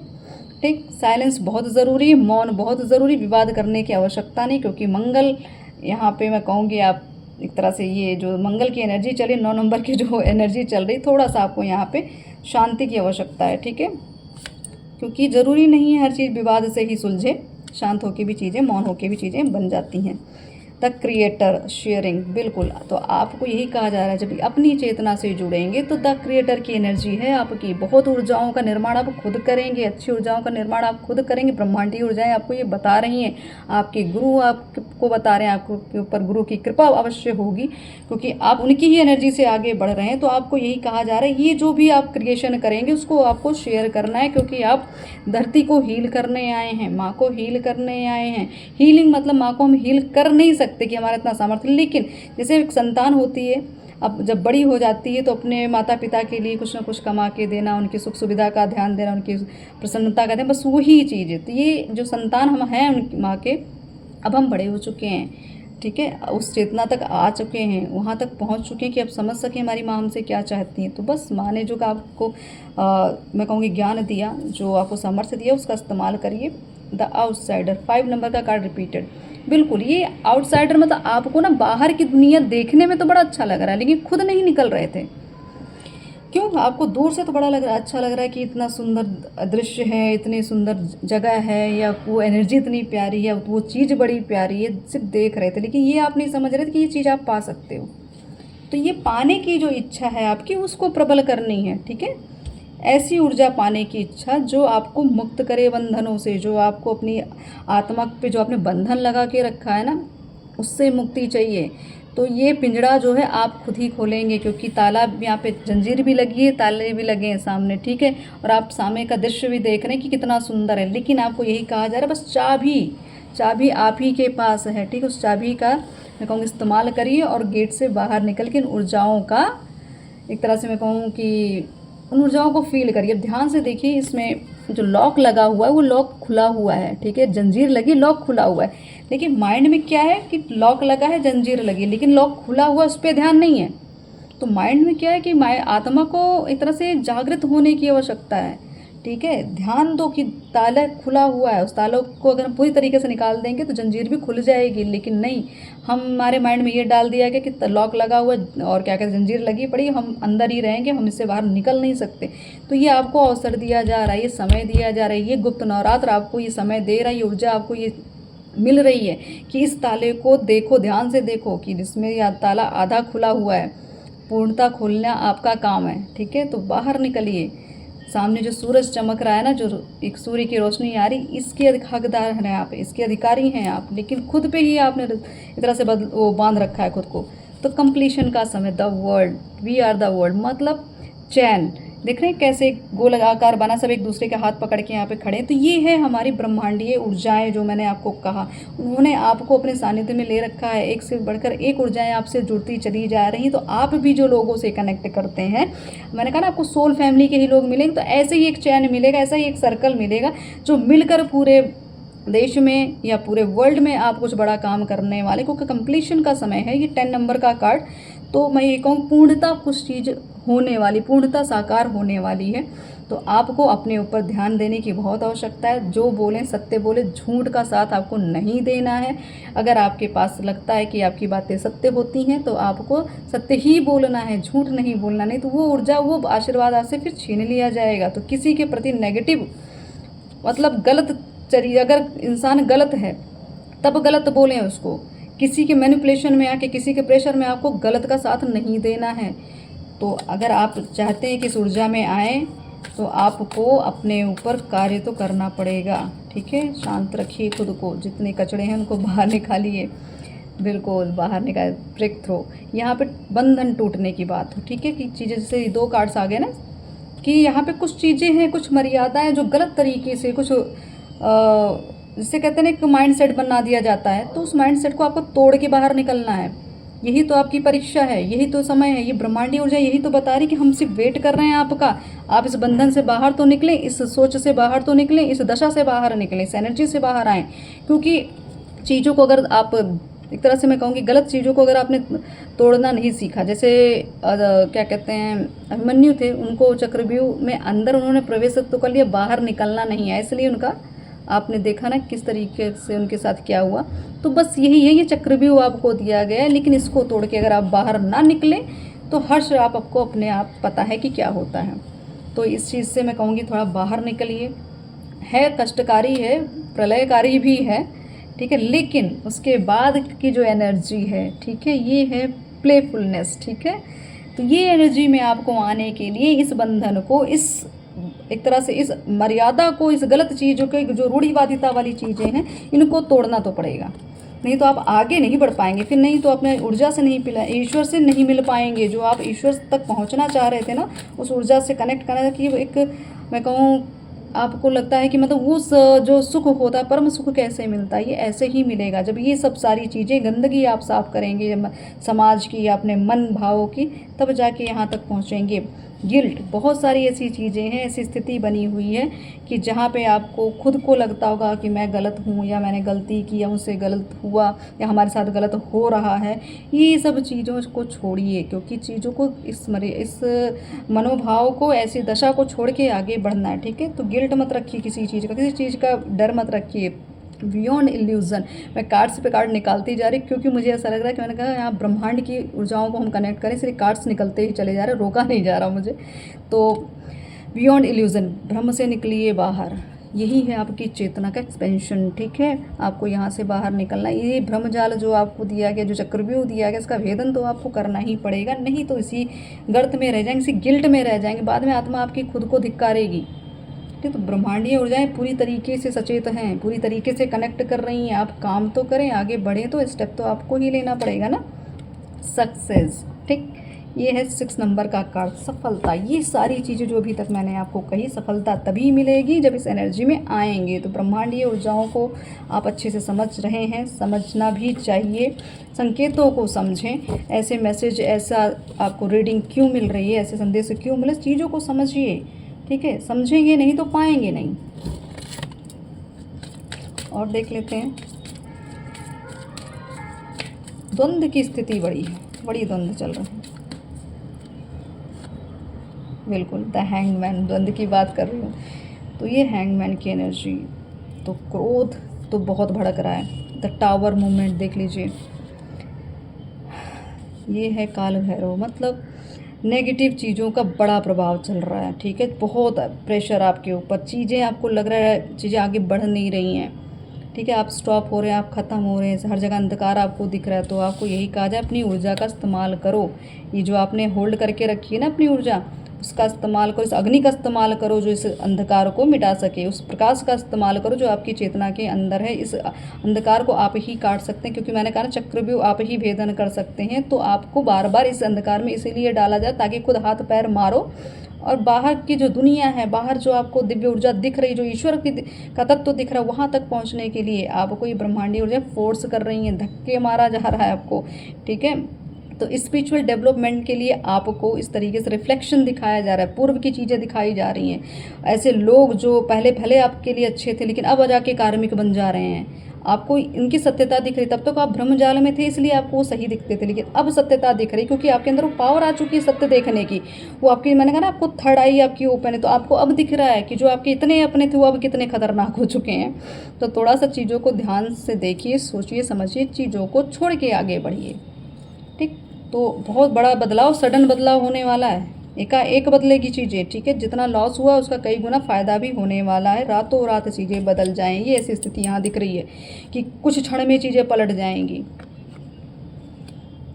ठीक। साइलेंस बहुत ज़रूरी, मौन बहुत ज़रूरी, विवाद करने की आवश्यकता नहीं, क्योंकि मंगल यहाँ पे मैं कहूँगी आप एक तरह से ये जो मंगल की एनर्जी चली, 9 नंबर की जो एनर्जी चल रही, थोड़ा सा आपको यहाँ पे शांति की आवश्यकता है, ठीक है। क्योंकि ज़रूरी नहीं है हर चीज़ विवाद से ही सुलझे, शांत होकर भी चीज़ें, मौन होकर भी चीज़ें बन जाती हैं। द क्रिएटर शेयरिंग, बिल्कुल। तो आपको यही कहा जा रहा है जब अपनी चेतना से जुड़ेंगे तो द क्रिएटर की एनर्जी है आपकी, बहुत ऊर्जाओं का निर्माण आप खुद करेंगे, अच्छी ऊर्जाओं का निर्माण आप खुद करेंगे। ब्रह्मांडीय ऊर्जाएं आपको ये बता रही हैं, आपके गुरु आपको बता रहे हैं, आपको के ऊपर गुरु की कृपा अवश्य होगी क्योंकि आप उनकी ही एनर्जी से आगे बढ़ रहे हैं। तो आपको यही कहा जा रहा है ये जो भी आप क्रिएशन करेंगे उसको आपको शेयर करना है, क्योंकि आप धरती को हील करने आए हैं, माँ को हील करने आए हैं। हीलिंग मतलब माँ को हम हील कर नहीं सकते कि हमारा इतना सामर्थ्य, लेकिन जैसे एक संतान होती है, अब जब बड़ी हो जाती है तो अपने माता पिता के लिए कुछ ना कुछ कमा के देना, उनकी सुख सुविधा का ध्यान देना, उनकी प्रसन्नता का ध्यान, बस वही चीज़ है। तो ये जो संतान हम हैं उनकी माँ के, अब हम बड़े हो चुके हैं, ठीक है, उस चेतना तक आ चुके हैं, वहाँ तक पहुँच चुके हैं कि अब समझ सकें हमारी माँ हमसे क्या चाहती हैं। तो बस माँ ने जो आपको मैं कहूँगी ज्ञान दिया, जो आपको सामर्थ्य दिया, उसका इस्तेमाल करिए। द आउटसाइडर, 5 नंबर का कार्ड रिपीटेड, बिल्कुल। ये आउटसाइडर मतलब आपको ना बाहर की दुनिया देखने में तो बड़ा अच्छा लग रहा है लेकिन खुद नहीं निकल रहे थे। क्यों? आपको दूर से तो बड़ा लग रहा है, अच्छा लग रहा है कि इतना सुंदर दृश्य है, इतनी सुंदर जगह है, या वो एनर्जी इतनी प्यारी है, वो चीज़ बड़ी प्यारी है, सिर्फ देख रहे थे, लेकिन ये आप नहीं समझ रहे थे कि ये चीज़ आप पा सकते हो। तो ये पाने की जो इच्छा है आपकी, उसको प्रबल करनी है, ठीक है। ऐसी ऊर्जा पाने की इच्छा जो आपको मुक्त करे बंधनों से, जो आपको अपनी आत्मा पे जो आपने बंधन लगा के रखा है ना, उससे मुक्ति चाहिए। तो ये पिंजड़ा जो है आप खुद ही खोलेंगे, क्योंकि ताला यहाँ पे जंजीर भी लगी है, ताले भी लगे हैं सामने, ठीक है। और आप सामने का दृश्य भी देख रहे हैं कि कितना सुंदर है, लेकिन आपको यही कहा जा रहा है बस चाबी आप ही के पास है, ठीक है। उस चाबी का मैं कहूँगी इस्तेमाल करिए और गेट से बाहर निकल के इन ऊर्जाओं का एक तरह से मैं कहूँ कि उन ऊर्जाओं को फील करिए। अब ध्यान से देखिए, इसमें जो लॉक लगा हुआ है वो लॉक खुला हुआ है, ठीक है, जंजीर लगी, लॉक खुला हुआ है। लेकिन माइंड में क्या है कि लॉक लगा है, जंजीर लगी, लेकिन लॉक खुला हुआ, उस पर ध्यान नहीं है। तो माइंड में क्या है कि आत्मा को एक तरह से जागृत होने की आवश्यकता है, ठीक है। ध्यान दो कि ताला खुला हुआ है, उस तालों को अगर हम पूरी तरीके से निकाल देंगे तो जंजीर भी खुल जाएगी, लेकिन नहीं, हमारे माइंड में ये डाल दिया गया कि लॉक लगा हुआ और क्या कहते हैं जंजीर लगी पड़ी, हम अंदर ही रहेंगे, हम इससे बाहर निकल नहीं सकते। तो ये आपको अवसर दिया जा रहा है, ये समय दिया जा रहा है, ये गुप्त नवरात्र आपको ये समय दे रहा है, ये ऊर्जा आपको ये मिल रही है कि इस ताले को देखो, ध्यान से देखो कि जिसमें यह ताला आधा खुला हुआ है, पूर्णता खोलना आपका काम है, ठीक है। तो बाहर निकलिए, सामने जो सूरज चमक रहा है ना, जो एक सूर्य की रोशनी आ रही, इसके हकदार हैं आप, इसके अधिकारी हैं आप, लेकिन खुद पे ही आपने एक तरह से वो बांध रखा है खुद को। तो कंप्लीशन का समय, the world, we are the world, मतलब चैन। देख रहे हैं कैसे गोल आकार बना, सब एक दूसरे के हाथ पकड़ के यहाँ पे खड़े हैं। तो ये है हमारी ब्रह्मांडीय ऊर्जाएं, जो मैंने आपको कहा, उन्होंने आपको अपने सानिध्य में ले रखा है, एक से बढ़कर एक ऊर्जाएं आपसे जुड़ती चली जा रही हैं। तो आप भी जो लोगों से कनेक्ट करते हैं, मैंने कहा ना आपको सोल फैमिली के ही लोग मिलेंगे, तो ऐसे ही एक चैन मिलेगा, ऐसा ही एक सर्कल मिलेगा जो मिलकर पूरे देश में या पूरे वर्ल्ड में आप कुछ बड़ा काम करने वाले, क्योंकि कंप्लीशन का समय है। ये 10 नंबर का कार्ड, तो मैं ये कहूँ पूर्णता कुछ चीज़ होने वाली, पूर्णता साकार होने वाली है। तो आपको अपने ऊपर ध्यान देने की बहुत आवश्यकता है। जो बोलें सत्य बोले, झूठ का साथ आपको नहीं देना है। अगर आपके पास लगता है कि आपकी बातें सत्य होती हैं तो आपको सत्य ही बोलना है, झूठ नहीं बोलना, नहीं तो वो ऊर्जा, वो आशीर्वाद आपसे फिर छीन लिया जाएगा। तो किसी के प्रति नेगेटिव मतलब गलत चरित्र, अगर इंसान गलत है तब गलत बोलें उसको। किसी के मैनिपुलेशन में आके, किसी के प्रेशर में आपको गलत का साथ नहीं देना है। तो अगर आप चाहते हैं कि इस ऊर्जा में आए तो आपको अपने ऊपर कार्य तो करना पड़ेगा, ठीक है। शांत रखिए खुद को, जितने कचड़े हैं उनको बाहर निकालिए, बिल्कुल बाहर निकाल, ब्रेक थ्रो। यहाँ पे बंधन टूटने की बात हो, ठीक है, कि चीज़ें जैसे 2 कार्ड्स आ गए ना, कि यहाँ पे कुछ चीज़ें हैं, कुछ मर्यादाएं जो गलत तरीके से, कुछ जिसे कहते हैं ना, एक माइंडसेट बना दिया जाता है, तो उस माइंडसेट को आपको तोड़ के बाहर निकलना है। यही तो आपकी परीक्षा है, यही तो समय है। ये ब्रह्मांडीय ऊर्जा यही तो बता रही कि हम सिर्फ वेट कर रहे हैं आपका। आप इस बंधन से बाहर तो निकलें, इस सोच से बाहर तो निकलें, इस दशा से बाहर निकलें, इस एनर्जी से बाहर आएँ। क्योंकि चीज़ों को अगर आप, एक तरह से मैं कहूँगी, गलत चीज़ों को अगर आपने तोड़ना नहीं सीखा, जैसे क्या कहते हैं, अभिमन्यु थे, उनको चक्रव्यूह में अंदर उन्होंने प्रवेश तो कर लिया, बाहर निकलना नहीं है, इसलिए उनका आपने देखा ना किस तरीके से उनके साथ क्या हुआ। तो बस यही है, ये चक्रव्यूह आपको दिया गया है, लेकिन इसको तोड़ के अगर आप बाहर ना निकलें तो हर्ष आपको अपने आप पता है कि क्या होता है। तो इस चीज़ से मैं कहूँगी थोड़ा बाहर निकलिए। है कष्टकारी है, प्रलयकारी भी है, ठीक है, लेकिन उसके बाद की जो एनर्जी है, ठीक है, ये है प्लेफुलनेस, ठीक है। तो ये एनर्जी में आपको आने के लिए इस बंधन को, इस एक तरह से इस मर्यादा को, इस गलत चीज़ों के जो रूढ़िवादिता वाली चीज़ें हैं, इनको तोड़ना तो पड़ेगा, नहीं तो आप आगे नहीं बढ़ पाएंगे। फिर नहीं तो अपने ऊर्जा से नहीं पिला, ईश्वर से नहीं मिल पाएंगे। जो आप ईश्वर तक पहुंचना चाह रहे थे ना, उस ऊर्जा से कनेक्ट करना, कि एक मैं कहूँ, आपको लगता है कि मतलब उस जो सुख होता है, परम सुख कैसे मिलता है, ये ऐसे ही मिलेगा जब ये सब सारी चीज़ें, गंदगी आप साफ करेंगे समाज की, अपने मन भावों की, तब जाके यहाँ तक पहुँचेंगे। गिल्ट, बहुत सारी ऐसी चीज़ें हैं, ऐसी स्थिति बनी हुई है कि जहाँ पे आपको खुद को लगता होगा कि मैं गलत हूँ, या मैंने गलती की, या मुझसे गलत हुआ, या हमारे साथ गलत हो रहा है। ये सब चीज़ों को छोड़िए, क्योंकि चीज़ों को, इस मनोभाव को, ऐसी दशा को छोड़ के आगे बढ़ना है, ठीक है। तो गिल्ट मत रखिए किसी चीज़ का, किसी चीज़ का डर मत रखिए। बियॉन्ड इल्यूज़न, मैं कार्ड्स पे कार्ड निकालती जा रही, क्योंकि मुझे ऐसा लग रहा है कि मैंने कहा यहाँ ब्रह्मांड की ऊर्जाओं को हम कनेक्ट करें, सिर्फ कार्ड्स निकलते ही चले जा रहे, रोका नहीं जा रहा मुझे। तो बियॉन्ड इल्यूज़न, भ्रम से निकलिए बाहर, यही है आपकी चेतना का एक्सपेंशन, ठीक है। आपको यहाँ से बाहर निकलना, ये भ्रमजाल जो आपको दिया गया, जो चक्रव्यूह दिया गया, इसका भेदन तो आपको करना ही पड़ेगा, नहीं तो इसी गर्त में रह जाएंगे, इसी गिल्ट में रह जाएंगे, बाद में आत्मा आपकी खुद को धिक्कारेगी। ठीक, तो ब्रह्मांडीय ऊर्जाएं पूरी तरीके से सचेत हैं, पूरी तरीके से कनेक्ट कर रही हैं। आप काम तो करें, आगे बढ़ें, तो स्टेप तो आपको ही लेना पड़ेगा ना। सक्सेस, ठीक, ये है 6 नंबर का कार्ड, सफलता। ये सारी चीज़ें जो अभी तक मैंने आपको कही, सफलता तभी मिलेगी जब इस एनर्जी में आएंगे। तो ब्रह्मांडीय ऊर्जाओं को आप अच्छे से समझ रहे हैं, समझना भी चाहिए, संकेतों को समझें। ऐसे मैसेज, ऐसा आपको रीडिंग क्यों मिल रही है, ऐसे संदेश क्यों मिले, चीज़ों को समझिए, ठीक है। समझेंगे नहीं तो पाएंगे नहीं। और देख लेते हैं, द्वंद्व की स्थिति बड़ी है, बड़ी द्वंद्व चल रहा है, बिल्कुल। द हैंगमैन, द्वंद्व की बात कर रही हूँ, तो ये हैंगमैन की एनर्जी, तो क्रोध तो बहुत भड़क रहा है। द टावर मूवमेंट देख लीजिए, ये है काल भैरव, मतलब नेगेटिव चीज़ों का बड़ा प्रभाव चल रहा है, ठीक है। बहुत प्रेशर आपके ऊपर, चीज़ें आपको लग रहा है चीज़ें आगे बढ़ नहीं रही हैं, ठीक है। आप स्टॉप हो रहे हैं, आप ख़त्म हो रहे हैं, हर जगह अंधकार आपको दिख रहा है। तो आपको यही कहा जाए, अपनी ऊर्जा का इस्तेमाल करो। ये जो आपने होल्ड करके रखी है ना अपनी ऊर्जा, उसका इस्तेमाल करो, इस अग्नि का इस्तेमाल करो जो इस अंधकार को मिटा सके, उस प्रकाश का इस्तेमाल करो जो आपकी चेतना के अंदर है। इस अंधकार को आप ही काट सकते हैं, क्योंकि मैंने कहा ना, चक्रव्यूह आप ही भेदन कर सकते हैं। तो आपको बार बार इस अंधकार में इसीलिए डाला जाए ताकि खुद हाथ पैर मारो, और बाहर की जो दुनिया है, बाहर जो आपको दिव्य ऊर्जा दिख रही, जो ईश्वर की का तत्व दिख रहा है, वहाँ तक पहुँचने के लिए आपको ये ब्रह्मांडीय ऊर्जा फोर्स कर रही है, धक्के मारा जा रहा है आपको, ठीक है। तो स्पिरिचुअल डेवलपमेंट के लिए आपको इस तरीके से रिफ्लेक्शन दिखाया जा रहा है, पूर्व की चीज़ें दिखाई जा रही हैं। ऐसे लोग जो पहले भले आपके लिए अच्छे थे, लेकिन अब जाके कार्मिक बन जा रहे हैं, आपको इनकी सत्यता दिख रही, तब तक आप भ्रमजाल में थे इसलिए आपको वो सही दिखते थे, लेकिन अब सत्यता दिख रही क्योंकि आपके अंदर वो पावर आ चुकी है सत्य देखने की। वो आपकी, मैंने कहा ना आपको थर्ड आई आपकी ओपन है, तो आपको अब दिख रहा है कि जो आपके इतने अपने थे वो अब कितने खतरनाक हो चुके हैं। तो थोड़ा सा चीज़ों को ध्यान से देखिए, सोचिए, समझिए, चीज़ों को छोड़ के आगे बढ़िए। ठीक, तो बहुत बड़ा बदलाव, सडन बदलाव होने वाला है, एकाएक बदलेगी चीज़ें। ठीक है, जितना लॉस हुआ उसका कई गुना फ़ायदा भी होने वाला है, रातों रात चीज़ें बदल जाएंगी। ऐसी स्थिति यहाँ दिख रही है कि कुछ क्षण में चीज़ें पलट जाएंगी।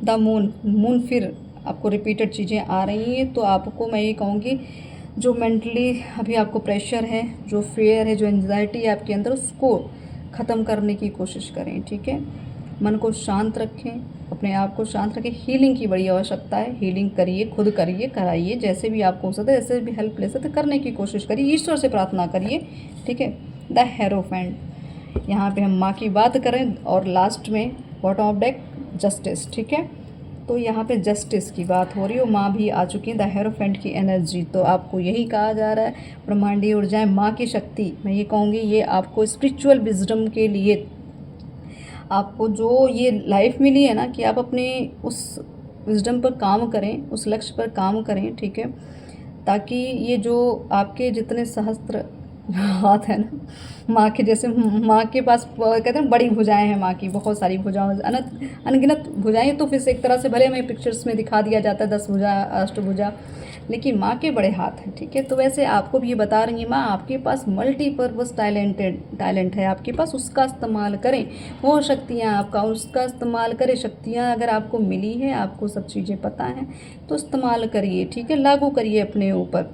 द मून फिर आपको रिपीटेड चीज़ें आ रही हैं, तो आपको मैं ये कहूँगी जो मेंटली अभी आपको प्रेशर है, जो फेयर है, जो एंजाइटी है आपके अंदर, उसको ख़त्म करने की कोशिश करें। ठीक है, मन को शांत रखें, अपने आप को शांत रखें। हीलिंग की बड़ी आवश्यकता है, हीलिंग करिए, खुद करिए, कराइए, जैसे भी आपको हो सकता है, जैसे भी हेल्प ले सकते करने की कोशिश करिए, ईश्वर से प्रार्थना करिए। ठीक है, द हेरोफेंट, यहाँ पे हम माँ की बात करें और लास्ट में बॉटम ऑफ डेक जस्टिस। ठीक है, तो यहाँ पे जस्टिस की बात हो रही है, माँ भी आ चुकी है, द हेरोफेंट की एनर्जी। तो आपको यही कहा जा रहा है, ब्रह्मांडीय ऊर्जाएं, माँ की शक्ति, मैं ये कहूँगी ये आपको स्पिरिचुअल विजडम के लिए, आपको जो ये लाइफ मिली है ना, कि आप अपने उस विजडम पर काम करें, उस लक्ष्य पर काम करें। ठीक है, ताकि ये जो आपके जितने सहस्त्र हाथ है ना, माँ के जैसे, माँ के पास कहते हैं बड़ी भुजाएं हैं, माँ की बहुत सारी भुजाओं, अनगिनत भुजाएं, तो फिर से एक तरह से भले हमें पिक्चर्स में दिखा दिया जाता है 10 भुजा, अष्टभुजा, लेकिन माँ के बड़े हाथ हैं। ठीक है, तो वैसे आपको भी ये बता रही है माँ, आपके पास मल्टीपर्पज़ टैलेंट है आपके पास, उसका इस्तेमाल करें, वो शक्तियाँ आपका, उसका इस्तेमाल करें। शक्तियाँ अगर आपको मिली है, आपको सब चीज़ें पता हैं, तो इस्तेमाल करिए। ठीक है, लागू करिए अपने ऊपर।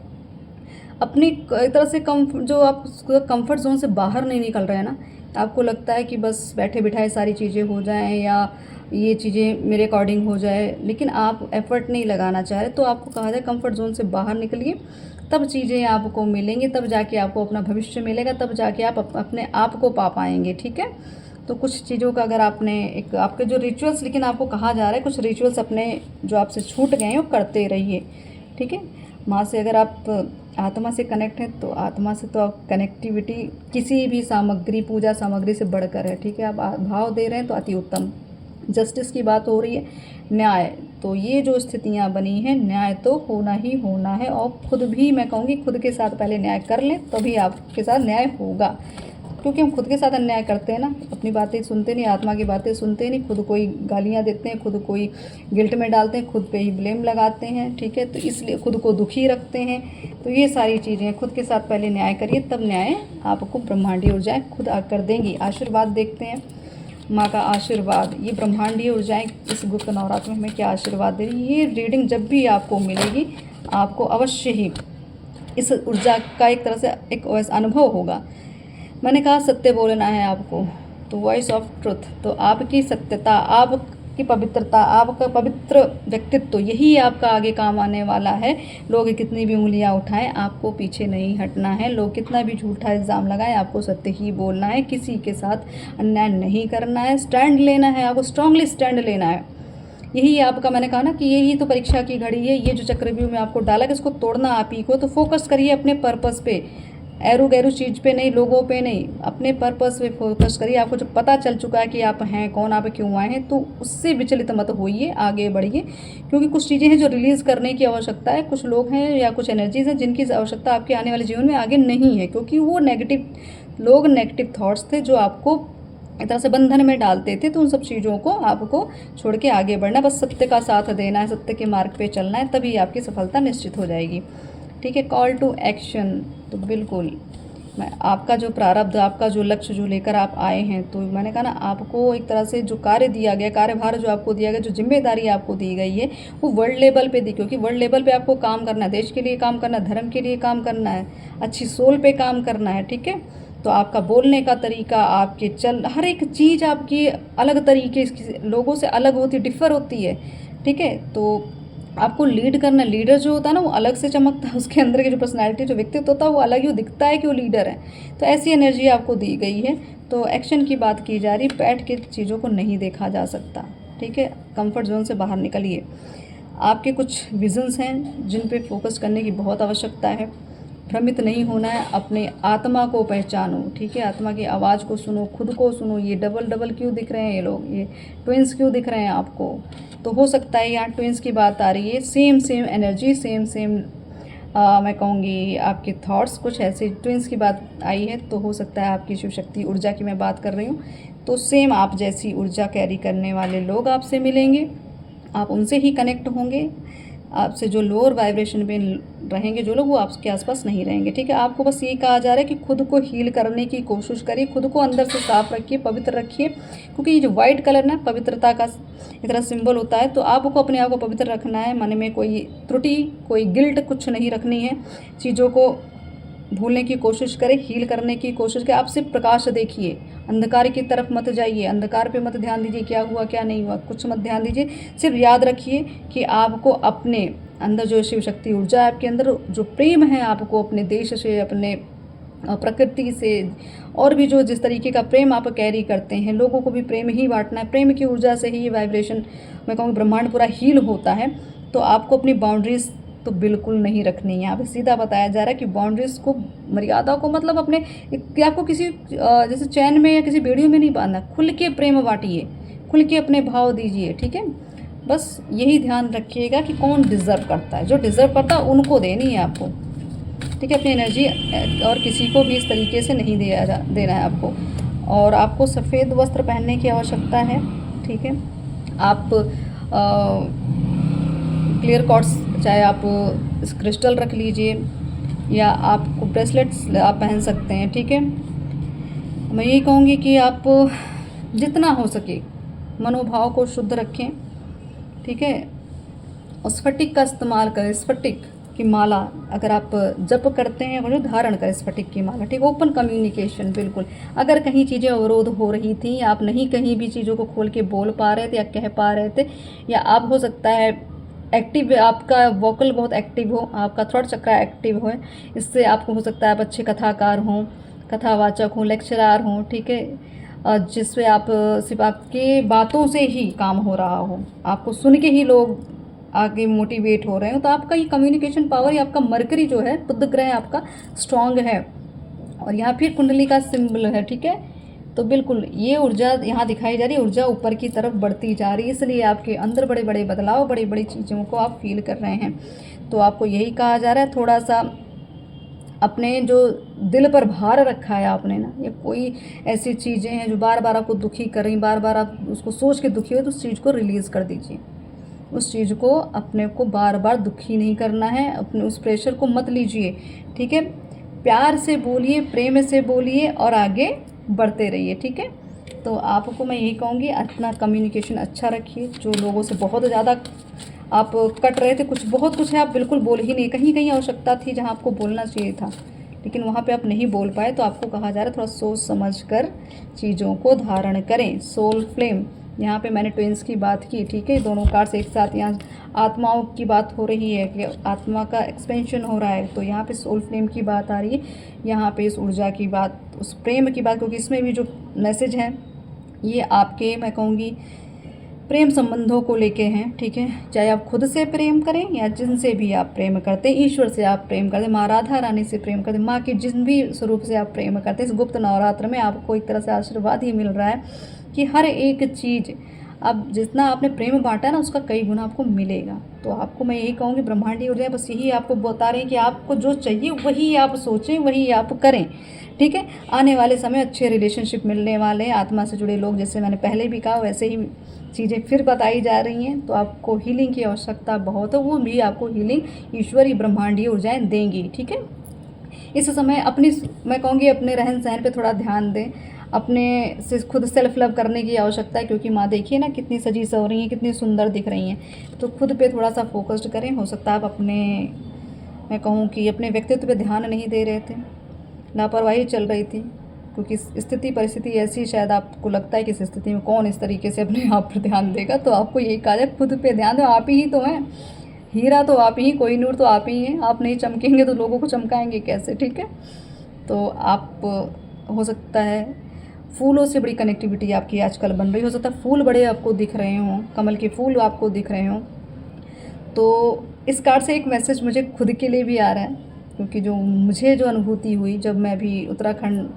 अपनी एक तरह से जो आप कंफर्ट जोन से बाहर नहीं निकल रहे हैं ना, आपको लगता है कि बस बैठे बिठाए सारी चीज़ें हो जाएं या ये चीज़ें मेरे अकॉर्डिंग हो जाए, लेकिन आप एफर्ट नहीं लगाना चाह रहे, तो आपको कहा जाए कंफर्ट जोन से बाहर निकलिए, तब चीज़ें आपको मिलेंगी, तब जाके आपको अपना भविष्य मिलेगा, तब जाके आप अपने आप को पा पाएंगे। ठीक है, तो कुछ चीज़ों का अगर आपने एक आपके जो रिचुअल्स, लेकिन आपको कहा जा रहा है कुछ रिचुअल्स अपने जो आपसे छूट गए हैं वो करते रहिए। ठीक है, माँ से अगर आप आत्मा से कनेक्ट हैं, तो आत्मा से तो आप कनेक्टिविटी किसी भी सामग्री, पूजा सामग्री से बढ़कर है। ठीक है, आप भाव दे रहे हैं तो अति उत्तम। जस्टिस की बात हो रही है, न्याय, तो ये जो स्थितियाँ बनी हैं, न्याय तो होना ही होना है, और खुद भी मैं कहूँगी खुद के साथ पहले न्याय कर लें, तभी आपके साथ न्याय होगा। क्योंकि हम खुद के साथ अन्याय करते हैं ना, अपनी बातें सुनते नहीं, आत्मा की बातें सुनते नहीं, खुद कोई गालियाँ देते हैं, खुद कोई गिल्ट में डालते हैं, खुद पे ही ब्लेम लगाते हैं। ठीक है, तो इसलिए खुद को दुखी रखते हैं। तो ये सारी चीज़ें, खुद के साथ पहले न्याय करिए, तब न्याय आपको ब्रह्मांडीय ऊर्जाएं खुद आकर देंगी। आशीर्वाद देखते हैं, माँ का आशीर्वाद, ये ब्रह्मांडीय ऊर्जाएं इस गुप्त नवरात्र में हमें क्या आशीर्वाद दे रही है। ये रीडिंग जब भी आपको मिलेगी, आपको अवश्य ही इस ऊर्जा का एक तरह से एक अनुभव होगा। मैंने कहा सत्य बोलना है आपको, तो वॉइस ऑफ ट्रुथ, तो आपकी सत्यता, आपकी पवित्रता, आपका पवित्र व्यक्तित्व, यही आपका आगे काम आने वाला है। लोग कितनी भी उंगलियां उठाएं, आपको पीछे नहीं हटना है। लोग कितना भी झूठा इल्ज़ाम लगाएं, आपको सत्य ही बोलना है, किसी के साथ अन्याय नहीं करना है, स्टैंड लेना है, आपको स्ट्रांगली स्टैंड लेना है। यही आपका, मैंने कहा ना कि यही तो परीक्षा की घड़ी है। ये जो चक्रव्यूह में आपको डाला कि इसको तोड़ना आप ही को, तो फोकस करिए अपने पर्पस पे, एरू गैरू चीज़ पे नहीं, लोगों पे नहीं, अपने पर्पस पे फोकस करिए। आपको जब पता चल चुका है कि आप हैं कौन, आप क्यों आए हैं, तो उससे विचलित मत होइए, आगे बढ़िए। क्योंकि कुछ चीज़ें हैं जो रिलीज़ करने की आवश्यकता है, कुछ लोग हैं या कुछ एनर्जीज़ हैं जिनकी आवश्यकता आपके आने वाले जीवन में आगे नहीं है, क्योंकि वो नेगेटिव लोग, नेगेटिव थॉट्स थे जो आपको एक तरह से बंधन में डालते थे। तो उन सब चीज़ों को आपको छोड़ के आगे बढ़ना, बस सत्य का साथ देना है, सत्य के मार्ग पे चलना है, तभी आपकी सफलता निश्चित हो जाएगी। ठीक है, कॉल टू एक्शन, तो बिल्कुल मैं आपका जो प्रारब्ध, आपका जो लक्ष्य जो लेकर आप आए हैं, तो मैंने कहा ना आपको एक तरह से जो कार्य दिया गया, कार्यभार जो आपको दिया गया, जो जिम्मेदारी आपको दी गई है, वो वर्ल्ड लेवल पे दी, क्योंकि वर्ल्ड लेवल पे आपको काम करना है, देश के लिए काम करना है, धर्म के लिए काम करना है, अच्छी सोल पे काम करना है। ठीक है, तो आपका बोलने का तरीका, आपके हर एक चीज़ आपकी अलग तरीके लोगों से अलग होती, डिफ़र होती है। ठीक है, तो आपको लीड करना, लीडर जो होता है ना वो अलग से चमकता है, उसके अंदर की जो पर्सनैलिटी, जो व्यक्तित्व होता है वो अलग ही दिखता है कि वो लीडर है। तो ऐसी एनर्जी आपको दी गई है। तो एक्शन की बात की जा रही, बैठ के चीज़ों को नहीं देखा जा सकता। ठीक है, कंफर्ट जोन से बाहर निकलिए। आपके कुछ विजन्स हैं जिन पे फोकस करने की बहुत आवश्यकता है। भ्रमित नहीं होना है, अपने आत्मा को पहचानो, ठीक है। आत्मा की आवाज़ को सुनो, खुद को सुनो। ये डबल डबल क्यों दिख रहे हैं ये लोग, ये ट्विंस क्यों दिख रहे हैं आपको? तो हो सकता है यहाँ ट्विंस की बात आ रही है। Same same energy, same same मैं कहूँगी आपके थॉट्स कुछ ऐसे ट्विंस की बात आई है। तो हो सकता है आपकी शिव शक्ति ऊर्जा की मैं बात कर रही हूँ, तो सेम आप जैसी ऊर्जा कैरी करने वाले लोग आपसे मिलेंगे, आप उनसे ही कनेक्ट होंगे। आपसे जो लोअर वाइब्रेशन में रहेंगे जो लोग, वो आपके आसपास नहीं रहेंगे, ठीक है। आपको बस ये कहा जा रहा है कि खुद को हील करने की कोशिश करिए, खुद को अंदर से साफ रखिए, पवित्र रखिए, क्योंकि ये जो वाइट कलर ना पवित्रता का एक तरह सिंबल होता है। तो आपको अपने आप को पवित्र रखना है, मन में कोई त्रुटि, कोई गिल्ट कुछ नहीं रखनी है। चीज़ों को भूलने की कोशिश करें, हील करने की कोशिश करें। आप सिर्फ प्रकाश देखिए, अंधकार की तरफ मत जाइए, अंधकार पे मत ध्यान दीजिए, क्या हुआ क्या नहीं हुआ कुछ मत ध्यान दीजिए। सिर्फ याद रखिए कि आपको अपने अंदर जो शिव शक्ति ऊर्जा है, आपके अंदर जो प्रेम है, आपको अपने देश से, अपने प्रकृति से, और भी जो जिस तरीके का प्रेम आप कैरी करते हैं, लोगों को भी प्रेम ही बांटना है। प्रेम की ऊर्जा से ही ये वाइब्रेशन, मैं कहूँगी ब्रह्मांड पूरा हील होता है। तो आपको अपनी बाउंड्रीज तो बिल्कुल नहीं रखनी है। यहाँ पे सीधा बताया जा रहा है कि बाउंड्रीज को, मर्यादा को, मतलब अपने कि आपको किसी जैसे चैन में या किसी बेड़ियों में नहीं बांधना। खुल के प्रेम बांटिए, खुल के अपने भाव दीजिए, ठीक है। बस यही ध्यान रखिएगा कि कौन डिज़र्व करता है, जो डिज़र्व करता है उनको देनी है आपको, ठीक है। अपनी एनर्जी और किसी को भी इस तरीके से नहीं देना है आपको। और आपको सफ़ेद वस्त्र पहनने की आवश्यकता है, ठीक है। आप क्लियर कॉर्ड्स, चाहे आप क्रिस्टल रख लीजिए या आपको ब्रेसलेट्स आप पहन सकते हैं, ठीक है। मैं यही कहूँगी कि आप जितना हो सके मनोभाव को शुद्ध रखें, ठीक है। और स्फटिक का इस्तेमाल करें, स्फटिक की माला अगर आप जप करते हैं और धारण करें स्फटिक की माला, ठीक। ओपन कम्युनिकेशन, बिल्कुल। अगर कहीं चीज़ें अवरोध हो रही थी, आप नहीं कहीं भी चीज़ों को खोल के बोल पा रहे थे या कह पा रहे थे, या आप हो सकता है एक्टिव, आपका वोकल बहुत एक्टिव हो, आपका थ्रोट चक्र एक्टिव हो, इससे आपको हो सकता है आप अच्छे कथाकार हों, कथावाचक हों, लेक्चरार हों, ठीक है। जिससे आप सिर्फ आपके बातों से ही काम हो रहा हो, आपको सुन के ही लोग आगे मोटिवेट हो रहे हो, तो आपका ये कम्युनिकेशन पावर, या आपका मरकरी जो है, बुध ग्रह आपका स्ट्रांग है, और यहाँ फिर कुंडली का सिंबल है, ठीक है। तो बिल्कुल ये ऊर्जा यहाँ दिखाई जा रही है, ऊर्जा ऊपर की तरफ बढ़ती जा रही है, इसलिए आपके अंदर बड़े बड़े बदलाव, बड़ी बड़ी चीज़ों को आप फील कर रहे हैं। तो आपको यही कहा जा रहा है, थोड़ा सा अपने जो दिल पर भार रखा है आपने ना, ये कोई ऐसी चीज़ें हैं जो बार बार आपको दुखी कर रही, बार बार आप उसको सोच के दुखी हो, तो उस चीज़ को रिलीज़ कर दीजिए। उस चीज़ को, अपने को बार बार दुखी नहीं करना है, अपने उस प्रेशर को मत लीजिए, ठीक है। प्यार से बोलिए, प्रेम से बोलिए और आगे बढ़ते रहिए, ठीक है। तो आपको मैं यही कहूँगी, अपना कम्युनिकेशन अच्छा रखिए। जो लोगों से बहुत ज़्यादा आप कट रहे थे, बहुत कुछ है आप बिल्कुल बोल ही नहीं, कहीं कहीं आवश्यकता थी जहाँ आपको बोलना चाहिए था, लेकिन वहाँ पे आप नहीं बोल पाए, तो आपको कहा जा रहा है थोड़ा सोच समझ कर चीज़ों को धारण करें। सोल फ्लेम, यहाँ पे मैंने ट्विंस की बात की, ठीक है। दोनों कार्ड्स एक साथ, यहाँ आत्माओं की बात हो रही है कि आत्मा का एक्सपेंशन हो रहा है, तो यहाँ पे सोल फ्लेम की बात आ रही है, यहाँ पे इस ऊर्जा की बात, उस प्रेम की बात, क्योंकि इसमें भी जो मैसेज है ये आपके, मैं कहूँगी प्रेम संबंधों को लेके हैं, ठीक है। चाहे आप खुद से प्रेम करें या जिनसे भी आप प्रेम करते हैं, ईश्वर से आप प्रेम करते हैं, माँ राधा रानी से प्रेम करते हैं, माँ के जिन भी स्वरूप से आप प्रेम करते हैं, इस गुप्त नवरात्र में आपको एक तरह से आशीर्वाद ही मिल रहा है कि हर एक चीज़, अब जितना आपने प्रेम बांटा ना, उसका कई गुना आपको मिलेगा। तो आपको मैं यही कहूँगी, ब्रह्मांडी ऊर्जा बस यही आपको बता रही है कि आपको जो चाहिए वही आप सोचें, वही आप करें, ठीक है। आने वाले समय अच्छे रिलेशनशिप मिलने वाले हैं, आत्मा से जुड़े लोग, जैसे मैंने पहले भी कहा वैसे ही चीज़ें फिर बताई जा रही हैं। तो आपको हीलिंग की आवश्यकता बहुत है, वो भी आपको हीलिंग ईश्वरीय ब्रह्मांडीय ऊर्जाएँ देंगी, ठीक है। इस समय अपनी, मैं कहूँगी अपने रहन सहन पे थोड़ा ध्यान दें, अपने से खुद सेल्फ लव करने की आवश्यकता है, क्योंकि माँ देखिए ना कितनी सजी सवर रही हैं, कितनी सुंदर दिख रही हैं। तो खुद पे थोड़ा सा फोकस्ड करें। हो सकता है आप अपने, मैं कहूँ कि अपने व्यक्तित्व पे ध्यान नहीं दे रहे थे, लापरवाही चल रही थी, क्योंकि स्थिति परिस्थिति ऐसी, शायद आपको लगता है कि इस स्थिति में कौन इस तरीके से अपने आप पर ध्यान देगा। तो आपको यही कहा जाए, खुद पे ध्यान दो, आप ही तो हैं, हीरा तो आप ही, कोई नूर तो आप ही हैं। आप नहीं चमकेंगे तो लोगों को चमकाएंगे कैसे, ठीक है। तो आप, हो सकता है फूलों से बड़ी कनेक्टिविटी आपकी आजकल बन रही, हो सकता है फूल बड़े आपको दिख रहे हों, कमल के फूल आपको दिख रहे हों। तो इस कार्ड से एक मैसेज मुझे खुद के लिए भी आ रहा है क्योंकि जो मुझे जो अनुभूति हुई जब मैं भी उत्तराखंड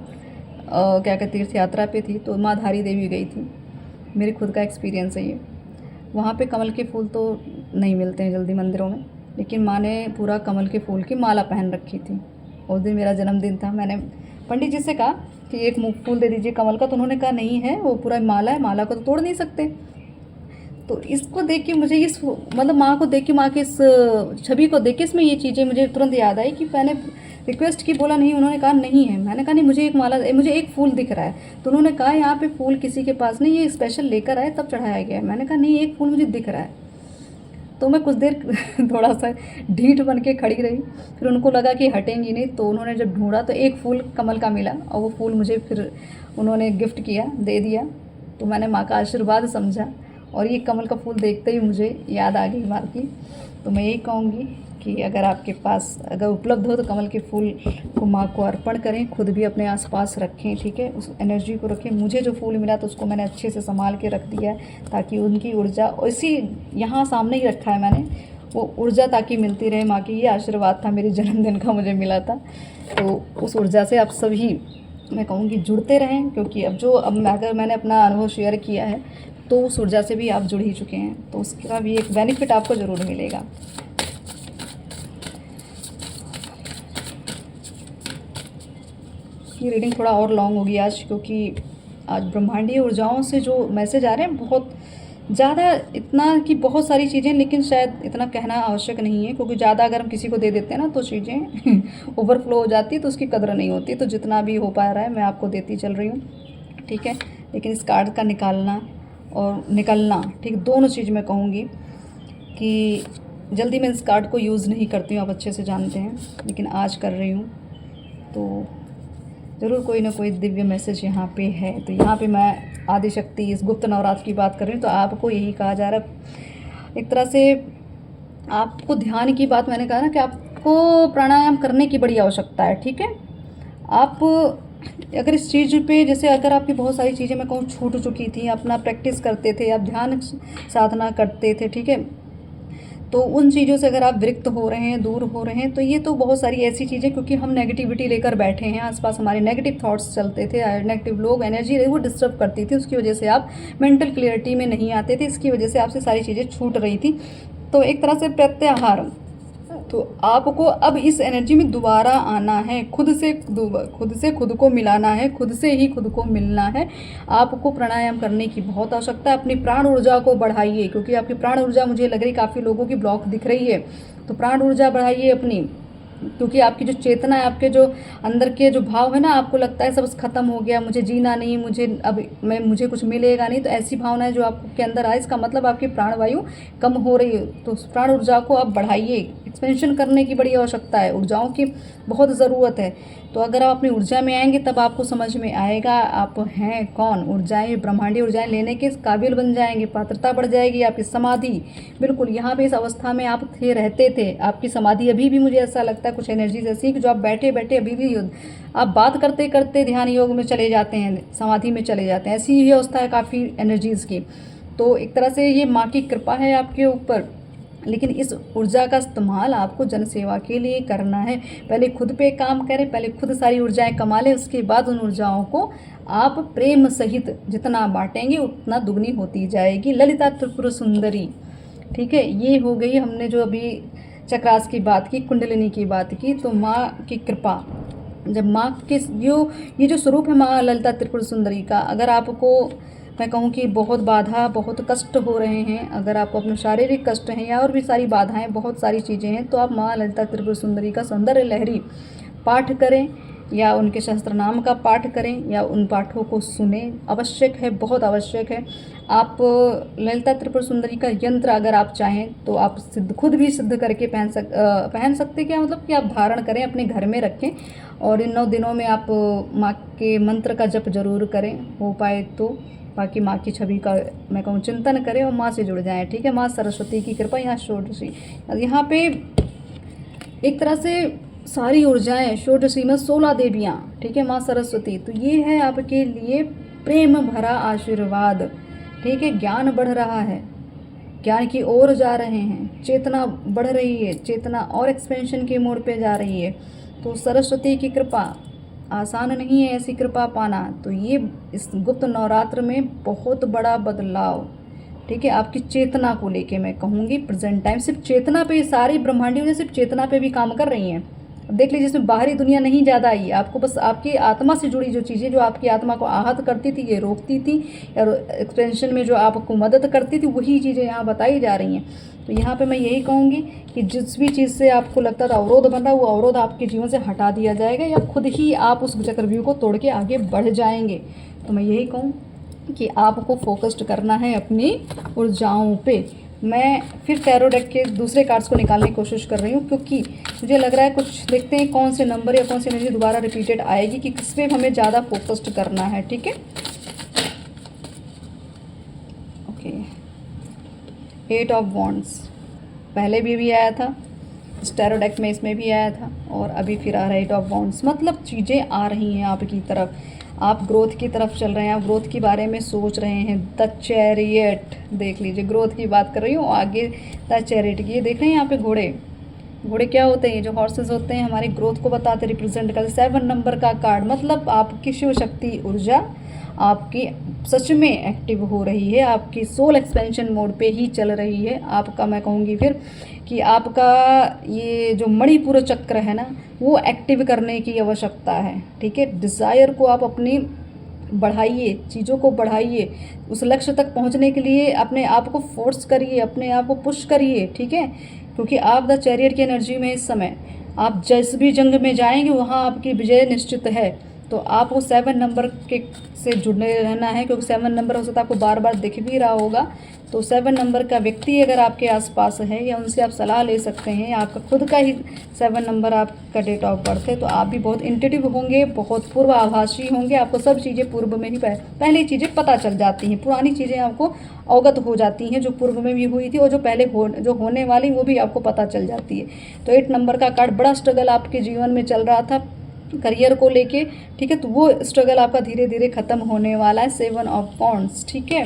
क्या कहते तीर्थ यात्रा पे थी, तो माँ धारी देवी गई थी, मेरे खुद का एक्सपीरियंस है ये। वहाँ पे कमल के फूल तो नहीं मिलते हैं जल्दी मंदिरों में, लेकिन माँ ने पूरा कमल के फूल की माला पहन रखी थी। उस दिन मेरा जन्मदिन था, मैंने पंडित जी से कहा कि एक फूल दे दीजिए कमल का, तो उन्होंने कहा नहीं है, वो पूरा माला है, माला को तो तोड़ नहीं सकते। तो इसको देख के मुझे इस मतलब माँ को देख के, माँ के इस छवि को देख के इसमें ये चीज़ें मुझे तुरंत याद आई कि मैंने रिक्वेस्ट की, बोला नहीं, उन्होंने कहा नहीं है। मैंने कहा नहीं, मुझे एक माला, मुझे एक फूल दिख रहा है। तो उन्होंने कहा यहाँ पे फूल किसी के पास नहीं, ये स्पेशल लेकर आए तब चढ़ाया गया है। मैंने कहा नहीं, एक फूल मुझे दिख रहा है। तो मैं कुछ देर थोड़ा सा ढीठ बन के खड़ी रही, फिर उनको लगा कि हटेंगी नहीं, तो उन्होंने जब ढूंढा तो एक फूल कमल का मिला, और वो फूल मुझे फिर उन्होंने गिफ्ट किया, दे दिया। तो मैंने माँ का आशीर्वाद समझा, और ये कमल का फूल देखते ही मुझे याद आ गई माँ की। तो मैं यही कहूँगी कि अगर आपके पास अगर उपलब्ध हो तो कमल के फूल को माँ को अर्पण करें, खुद भी अपने आसपास रखें, ठीक है, उस एनर्जी को रखें। मुझे जो फूल मिला तो उसको मैंने अच्छे से संभाल के रख दिया है, ताकि उनकी ऊर्जा, इसी यहाँ सामने ही रखा है मैंने, वो ऊर्जा ताकि मिलती रहे। माँ की ये आशीर्वाद था, मेरे जन्मदिन का मुझे मिला था। तो उस ऊर्जा से आप सभी, मैं कहूँगी, जुड़ते रहें, क्योंकि अब अगर मैंने अपना अनुभव शेयर किया है तो उस ऊर्जा से भी आप जुड़ ही चुके हैं, तो उसका भी एक बेनिफिट आपको ज़रूर मिलेगा। ये रीडिंग थोड़ा और लॉन्ग होगी आज, क्योंकि आज ब्रह्मांडीय ऊर्जाओं से जो मैसेज आ रहे हैं बहुत ज़्यादा, इतना कि बहुत सारी चीज़ें, लेकिन शायद इतना कहना आवश्यक नहीं है, क्योंकि ज़्यादा अगर हम किसी को दे देते हैं ना तो चीज़ें ओवरफ्लो हो जाती है, तो उसकी कदर नहीं होती। तो जितना भी हो पा रहा है मैं आपको देती चल रही हूँ, ठीक है। लेकिन इस कार्ड का निकालना और निकलना, ठीक, दोनों चीज़ मैं कहूँगी कि जल्दी मैं इस कार्ड को यूज़ नहीं करती हूँ, आप अच्छे से जानते हैं, लेकिन आज कर रही हूँ, तो ज़रूर कोई ना कोई दिव्य मैसेज यहाँ पे है। तो यहाँ पे मैं आदिशक्ति, इस गुप्त नवरात्र की बात कर रही हूँ, तो आपको यही कहा जा रहा है, एक तरह से आपको ध्यान की बात मैंने कहा ना कि आपको प्राणायाम करने की बड़ी आवश्यकता है, ठीक है। आप अगर इस चीज़ पे, जैसे अगर आपकी बहुत सारी चीज़ें मैं कहूँ छूट चुकी थी, अपना प्रैक्टिस करते थे, आप ध्यान साधना करते थे, ठीक है, तो उन चीज़ों से अगर आप विरक्त हो रहे हैं, दूर हो रहे हैं, तो ये तो बहुत सारी ऐसी चीज़ें, क्योंकि हम नेगेटिविटी लेकर बैठे हैं आसपास, हमारे नेगेटिव थॉट्स चलते थे, नेगेटिव लोग, एनर्जी वो डिस्टर्ब करती थी, उसकी वजह से आप मेंटल क्लियरिटी में नहीं आते थे, इसकी वजह से आपसे सारी चीज़ें छूट रही थी। तो एक तरह से प्रत्याहार, तो आपको अब इस एनर्जी में दोबारा आना है, खुद से खुद को मिलाना है, खुद से ही खुद को मिलना है। आपको प्राणायाम करने की बहुत आवश्यकता है। अपनी प्राण ऊर्जा को बढ़ाइए, क्योंकि आपकी प्राण ऊर्जा मुझे लग रही काफ़ी लोगों की ब्लॉक दिख रही है, तो प्राण ऊर्जा बढ़ाइए अपनी, क्योंकि आपकी जो चेतना है, आपके जो अंदर के जो भाव है ना, आपको लगता है सब ख़त्म हो गया, मुझे जीना नहीं, मुझे कुछ मिलेगा नहीं, तो ऐसी भावना है जो आपके अंदर आए, इसका मतलब आपकी प्राणवायु कम हो रही है। तो प्राण ऊर्जा को आप बढ़ाइए, एक्सपेंशन करने की बड़ी आवश्यकता है, ऊर्जाओं की बहुत ज़रूरत है। तो अगर आप अपनी ऊर्जा में आएंगे तब आपको समझ में आएगा आप हैं कौन। ऊर्जाएं, ब्रह्मांडीय ऊर्जाएं लेने के काबिल बन जाएंगे, पात्रता बढ़ जाएगी आपकी। समाधि, बिल्कुल यहाँ पे इस अवस्था में आप रहते थे, आपकी समाधि अभी भी मुझे ऐसा लगता है कुछ एनर्जीज ऐसी कि जो आप बैठे बैठे अभी भी आप बात करते करते ध्यान योग में चले जाते हैं, समाधि में चले जाते हैं, ऐसी ही अवस्था है काफ़ी एनर्जीज़ की। तो एक तरह से ये माँ की कृपा है आपके ऊपर, लेकिन इस ऊर्जा का इस्तेमाल आपको जनसेवा के लिए करना है। पहले खुद पे काम करें, पहले खुद सारी ऊर्जाएं कमा लें, उसके बाद उन ऊर्जाओं को आप प्रेम सहित जितना बांटेंगे उतना दुगनी होती जाएगी। ललिता त्रिपुर सुंदरी, ठीक है, ये हो गई हमने जो अभी चक्रास की बात की, कुंडलिनी की बात की। तो माँ की कृपा, जब माँ के ये जो स्वरूप है माँ ललिता त्रिपुर सुंदरी का, अगर आपको मैं कहूँ कि बहुत बाधा, बहुत कष्ट हो रहे हैं, अगर आपको अपने शारीरिक कष्ट हैं या और भी सारी बाधाएं, बहुत सारी चीज़ें हैं, तो आप माँ ललिता त्रिपुर सुंदरी का सौंदर्य लहरी पाठ करें, या उनके सहस्त्र नाम का पाठ करें, या उन पाठों को सुने, आवश्यक है, बहुत आवश्यक है। आप ललिता त्रिपुर सुंदरी का यंत्र अगर आप चाहें तो आप खुद भी सिद्ध करके पहन सकते, क्या मतलब कि आप धारण करें, अपने घर में रखें, और इन 9 दिनों में आप माँ के मंत्र का जप जरूर करें, हो पाए तो। बाकी माँ की छवि का मैं कहूँ चिंतन करें और माँ से जुड़ जाएं, ठीक है। माँ सरस्वती की कृपा, यहाँ षोडशी, यहाँ पे एक तरह से सारी ऊर्जाएं, षोडशी में 16 देवियाँ, ठीक है, माँ सरस्वती। तो ये है आपके लिए प्रेम भरा आशीर्वाद, ठीक है। ज्ञान बढ़ रहा है, ज्ञान की ओर जा रहे हैं, चेतना बढ़ रही है, चेतना और एक्सपेंशन के मोड़ पे जा रही है। तो सरस्वती की कृपा, आसान नहीं है ऐसी कृपा पाना। तो ये इस गुप्त नवरात्र में बहुत बड़ा बदलाव, ठीक है, आपकी चेतना को लेके मैं कहूँगी। प्रेजेंट टाइम सिर्फ चेतना पे, सारी ब्रह्मांडी वजह सिर्फ चेतना पे भी काम कर रही हैं। अब देख लीजिए, इसमें बाहरी दुनिया नहीं ज़्यादा आई है, आपको बस आपकी आत्मा से जुड़ी जो चीज़ें, जो आपकी आत्मा को आहत करती थी, ये रोकती थी, और एक्सपेंशन में जो आपको मदद करती थी, वही चीज़ें यहाँ बताई जा रही हैं। तो यहाँ पे मैं यही कहूँगी कि जिस भी चीज़ से आपको लगता था अवरोध बन रहा है, वो अवरोध आपके जीवन से हटा दिया जाएगा, या खुद ही आप उस चक्रव्यूह को तोड़ के आगे बढ़ जाएंगे। तो मैं यही कहूँ कि आपको फोकस्ड करना है अपनी ऊर्जाओं पे। मैं फिर टैरो डेक के दूसरे कार्ड्स को निकालने की कोशिश कर रही हूँ, क्योंकि मुझे लग रहा है कुछ, देखते हैं कौन से नंबर या कौन सी एनर्जी दोबारा रिपीटेड आएगी, कि किस पे हमें ज़्यादा फोकस्ड करना है। ठीक है, ओके। 8 ऑफ वॉन्ड्स पहले भी आया था इस टैरो डेक में, इसमें भी आया था, और अभी फिर आ रहा है 8 ऑफ वॉन्ड्स। मतलब चीज़ें आ रही हैं आपकी तरफ, आप ग्रोथ की तरफ चल रहे हैं, आप ग्रोथ के बारे में सोच रहे हैं। द चैरियट, देख लीजिए, ग्रोथ की बात कर रही हूँ, आगे द चैरियट की। ये देख रहे हैं यहाँ पे घोड़े, घोड़े क्या होते हैं, जो हॉर्सेस होते हैं, हमारी ग्रोथ को बताते, रिप्रेजेंट करते। 7 नंबर का कार्ड, मतलब आपकी शिव शक्ति ऊर्जा आपकी सच में एक्टिव हो रही है, आपकी सोल एक्सपेंशन मोड पे ही चल रही है। आपका मैं कहूँगी फिर कि आपका ये जो मणिपुर चक्र है ना, वो एक्टिव करने की आवश्यकता है। ठीक है, डिज़ायर को आप अपनी बढ़ाइए, चीज़ों को बढ़ाइए, उस लक्ष्य तक पहुंचने के लिए अपने आप को फोर्स करिए, अपने आप को पुश करिए। ठीक है, क्योंकि आप द चैरियट की एनर्जी में इस समय आप जिस भी जंग में जाएंगे वहाँ आपकी विजय निश्चित है। तो आपको 7 नंबर के से जुड़े रहना है, क्योंकि 7 नंबर हो सकता है आपको बार बार दिख भी रहा होगा। तो 7 नंबर का व्यक्ति अगर आपके आसपास है, या उनसे आप सलाह ले सकते हैं, या आपका खुद का ही 7 नंबर आपका डेट ऑफ बर्थ है, तो आप भी बहुत इंट्यूटिव होंगे, बहुत पूर्वाभासी होंगे। आपको सब चीज़ें पूर्व में ही पहले चीज़ें पता चल जाती हैं, पुरानी चीज़ें आपको अवगत हो जाती हैं, जो पूर्व में भी हुई थी, और जो पहले जो होने वाली वो भी आपको पता चल जाती है। तो 8 नंबर का कार्ड, बड़ा स्ट्रगल आपके जीवन में चल रहा था करियर को लेके। ठीक है, तो वो स्ट्रगल आपका धीरे धीरे ख़त्म होने वाला है। 7 ऑफ वॉन्ड्स, ठीक है।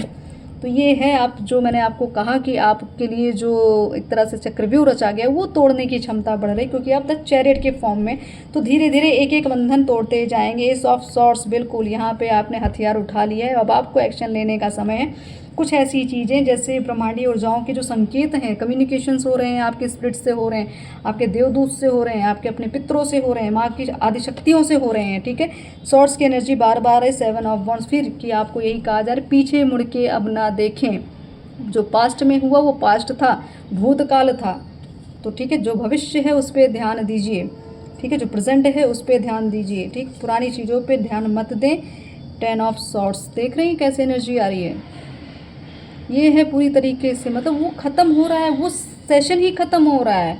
तो ये है, आप जो मैंने आपको कहा कि आपके लिए जो एक तरह से चक्रव्यूह रचा गया, वो तोड़ने की क्षमता बढ़ रही, क्योंकि आप द चैरियट के फॉर्म में तो धीरे धीरे एक एक बंधन तोड़ते जाएंगे। एस ऑफ सॉर्ड्स, बिल्कुल यहाँ पे आपने हथियार उठा लिया है, अब आपको एक्शन लेने का समय है। कुछ ऐसी चीज़ें जैसे ब्रह्मांडीय ऊर्जाओं के जो संकेत हैं, कम्युनिकेशंस हो रहे हैं, आपके स्पिरिट से हो रहे हैं, आपके देवदूत से हो रहे हैं, आपके अपने पितरों से हो रहे हैं, माँ की आदि शक्तियों से हो रहे हैं। ठीक है, सॉर्ड्स की एनर्जी बार बार है। 7 ऑफ वॉन्ड्स, फिर कि आपको यही कहा जा रहा है, पीछे मुड़ के अब ना देखें। जो पास्ट में हुआ वो पास्ट था, भूतकाल था। तो ठीक है, जो भविष्य है उस पर ध्यान दीजिए। ठीक है, जो प्रेजेंट है उस पर ध्यान दीजिए। ठीक, पुरानी चीज़ों पे ध्यान मत दें। 10 ऑफ सॉर्ड्स, देख रहे हैं कैसे एनर्जी आ रही है। ये है पूरी तरीके से, मतलब वो ख़त्म हो रहा है, वो सेशन ही ख़त्म हो रहा है,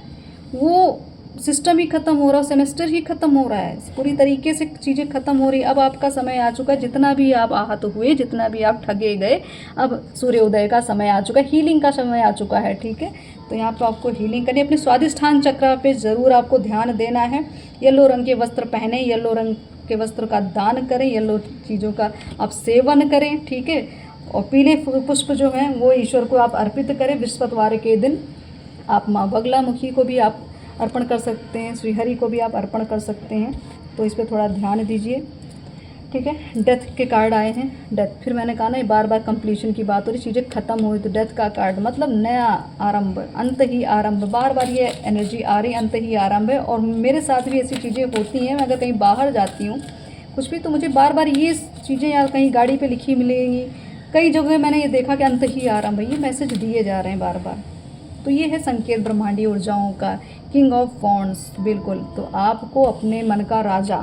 वो सिस्टम ही ख़त्म हो रहा है, सेमेस्टर ही ख़त्म हो रहा है, पूरी तरीके से चीज़ें ख़त्म हो रही। अब आपका समय आ चुका है, जितना भी आप आहत हुए, जितना भी आप ठगे गए, अब सूर्योदय का समय आ चुका है, हीलिंग का समय आ चुका है। ठीक है, तो यहाँ पर आपको हीलिंग करनी है। अपने स्वादिष्ठान चक्र पे ज़रूर आपको ध्यान देना है। येलो रंग के वस्त्र पहने, येलो रंग के वस्त्र का दान करें, येलो चीज़ों का आप सेवन करें। ठीक है, और पीले पुष्प जो हैं वो ईश्वर को आप अर्पित करें। बृहस्पतिवार के दिन आप माँ बगलामुखी को भी आप अर्पण कर सकते हैं, श्रीहरि को भी आप अर्पण कर सकते हैं। तो इस पर थोड़ा ध्यान दीजिए। ठीक है, डेथ के कार्ड आए हैं। डेथ, फिर मैंने कहा ना, बार बार कंप्लीशन की बात हो रही, चीज़ें ख़त्म हुई, तो डेथ का कार्ड मतलब नया आरंभ, अंत ही आरंभ। बार बार ये एनर्जी आ रही, अंत ही आरंभ है। और मेरे साथ भी ऐसी चीज़ें होती हैं, मैं अगर कहीं बाहर जाती हूँ कुछ भी, तो मुझे बार बार ये चीज़ें या कहीं गाड़ी पर लिखी मिलेंगी। कई जगह मैंने ये देखा कि अंत ही आरंभ है, ये मैसेज दिए जा रहे हैं बार बार। तो ये है संकेत ब्रह्मांडीय ऊर्जाओं का। किंग ऑफ वॉन्ड्स, बिल्कुल। तो आपको अपने मन का राजा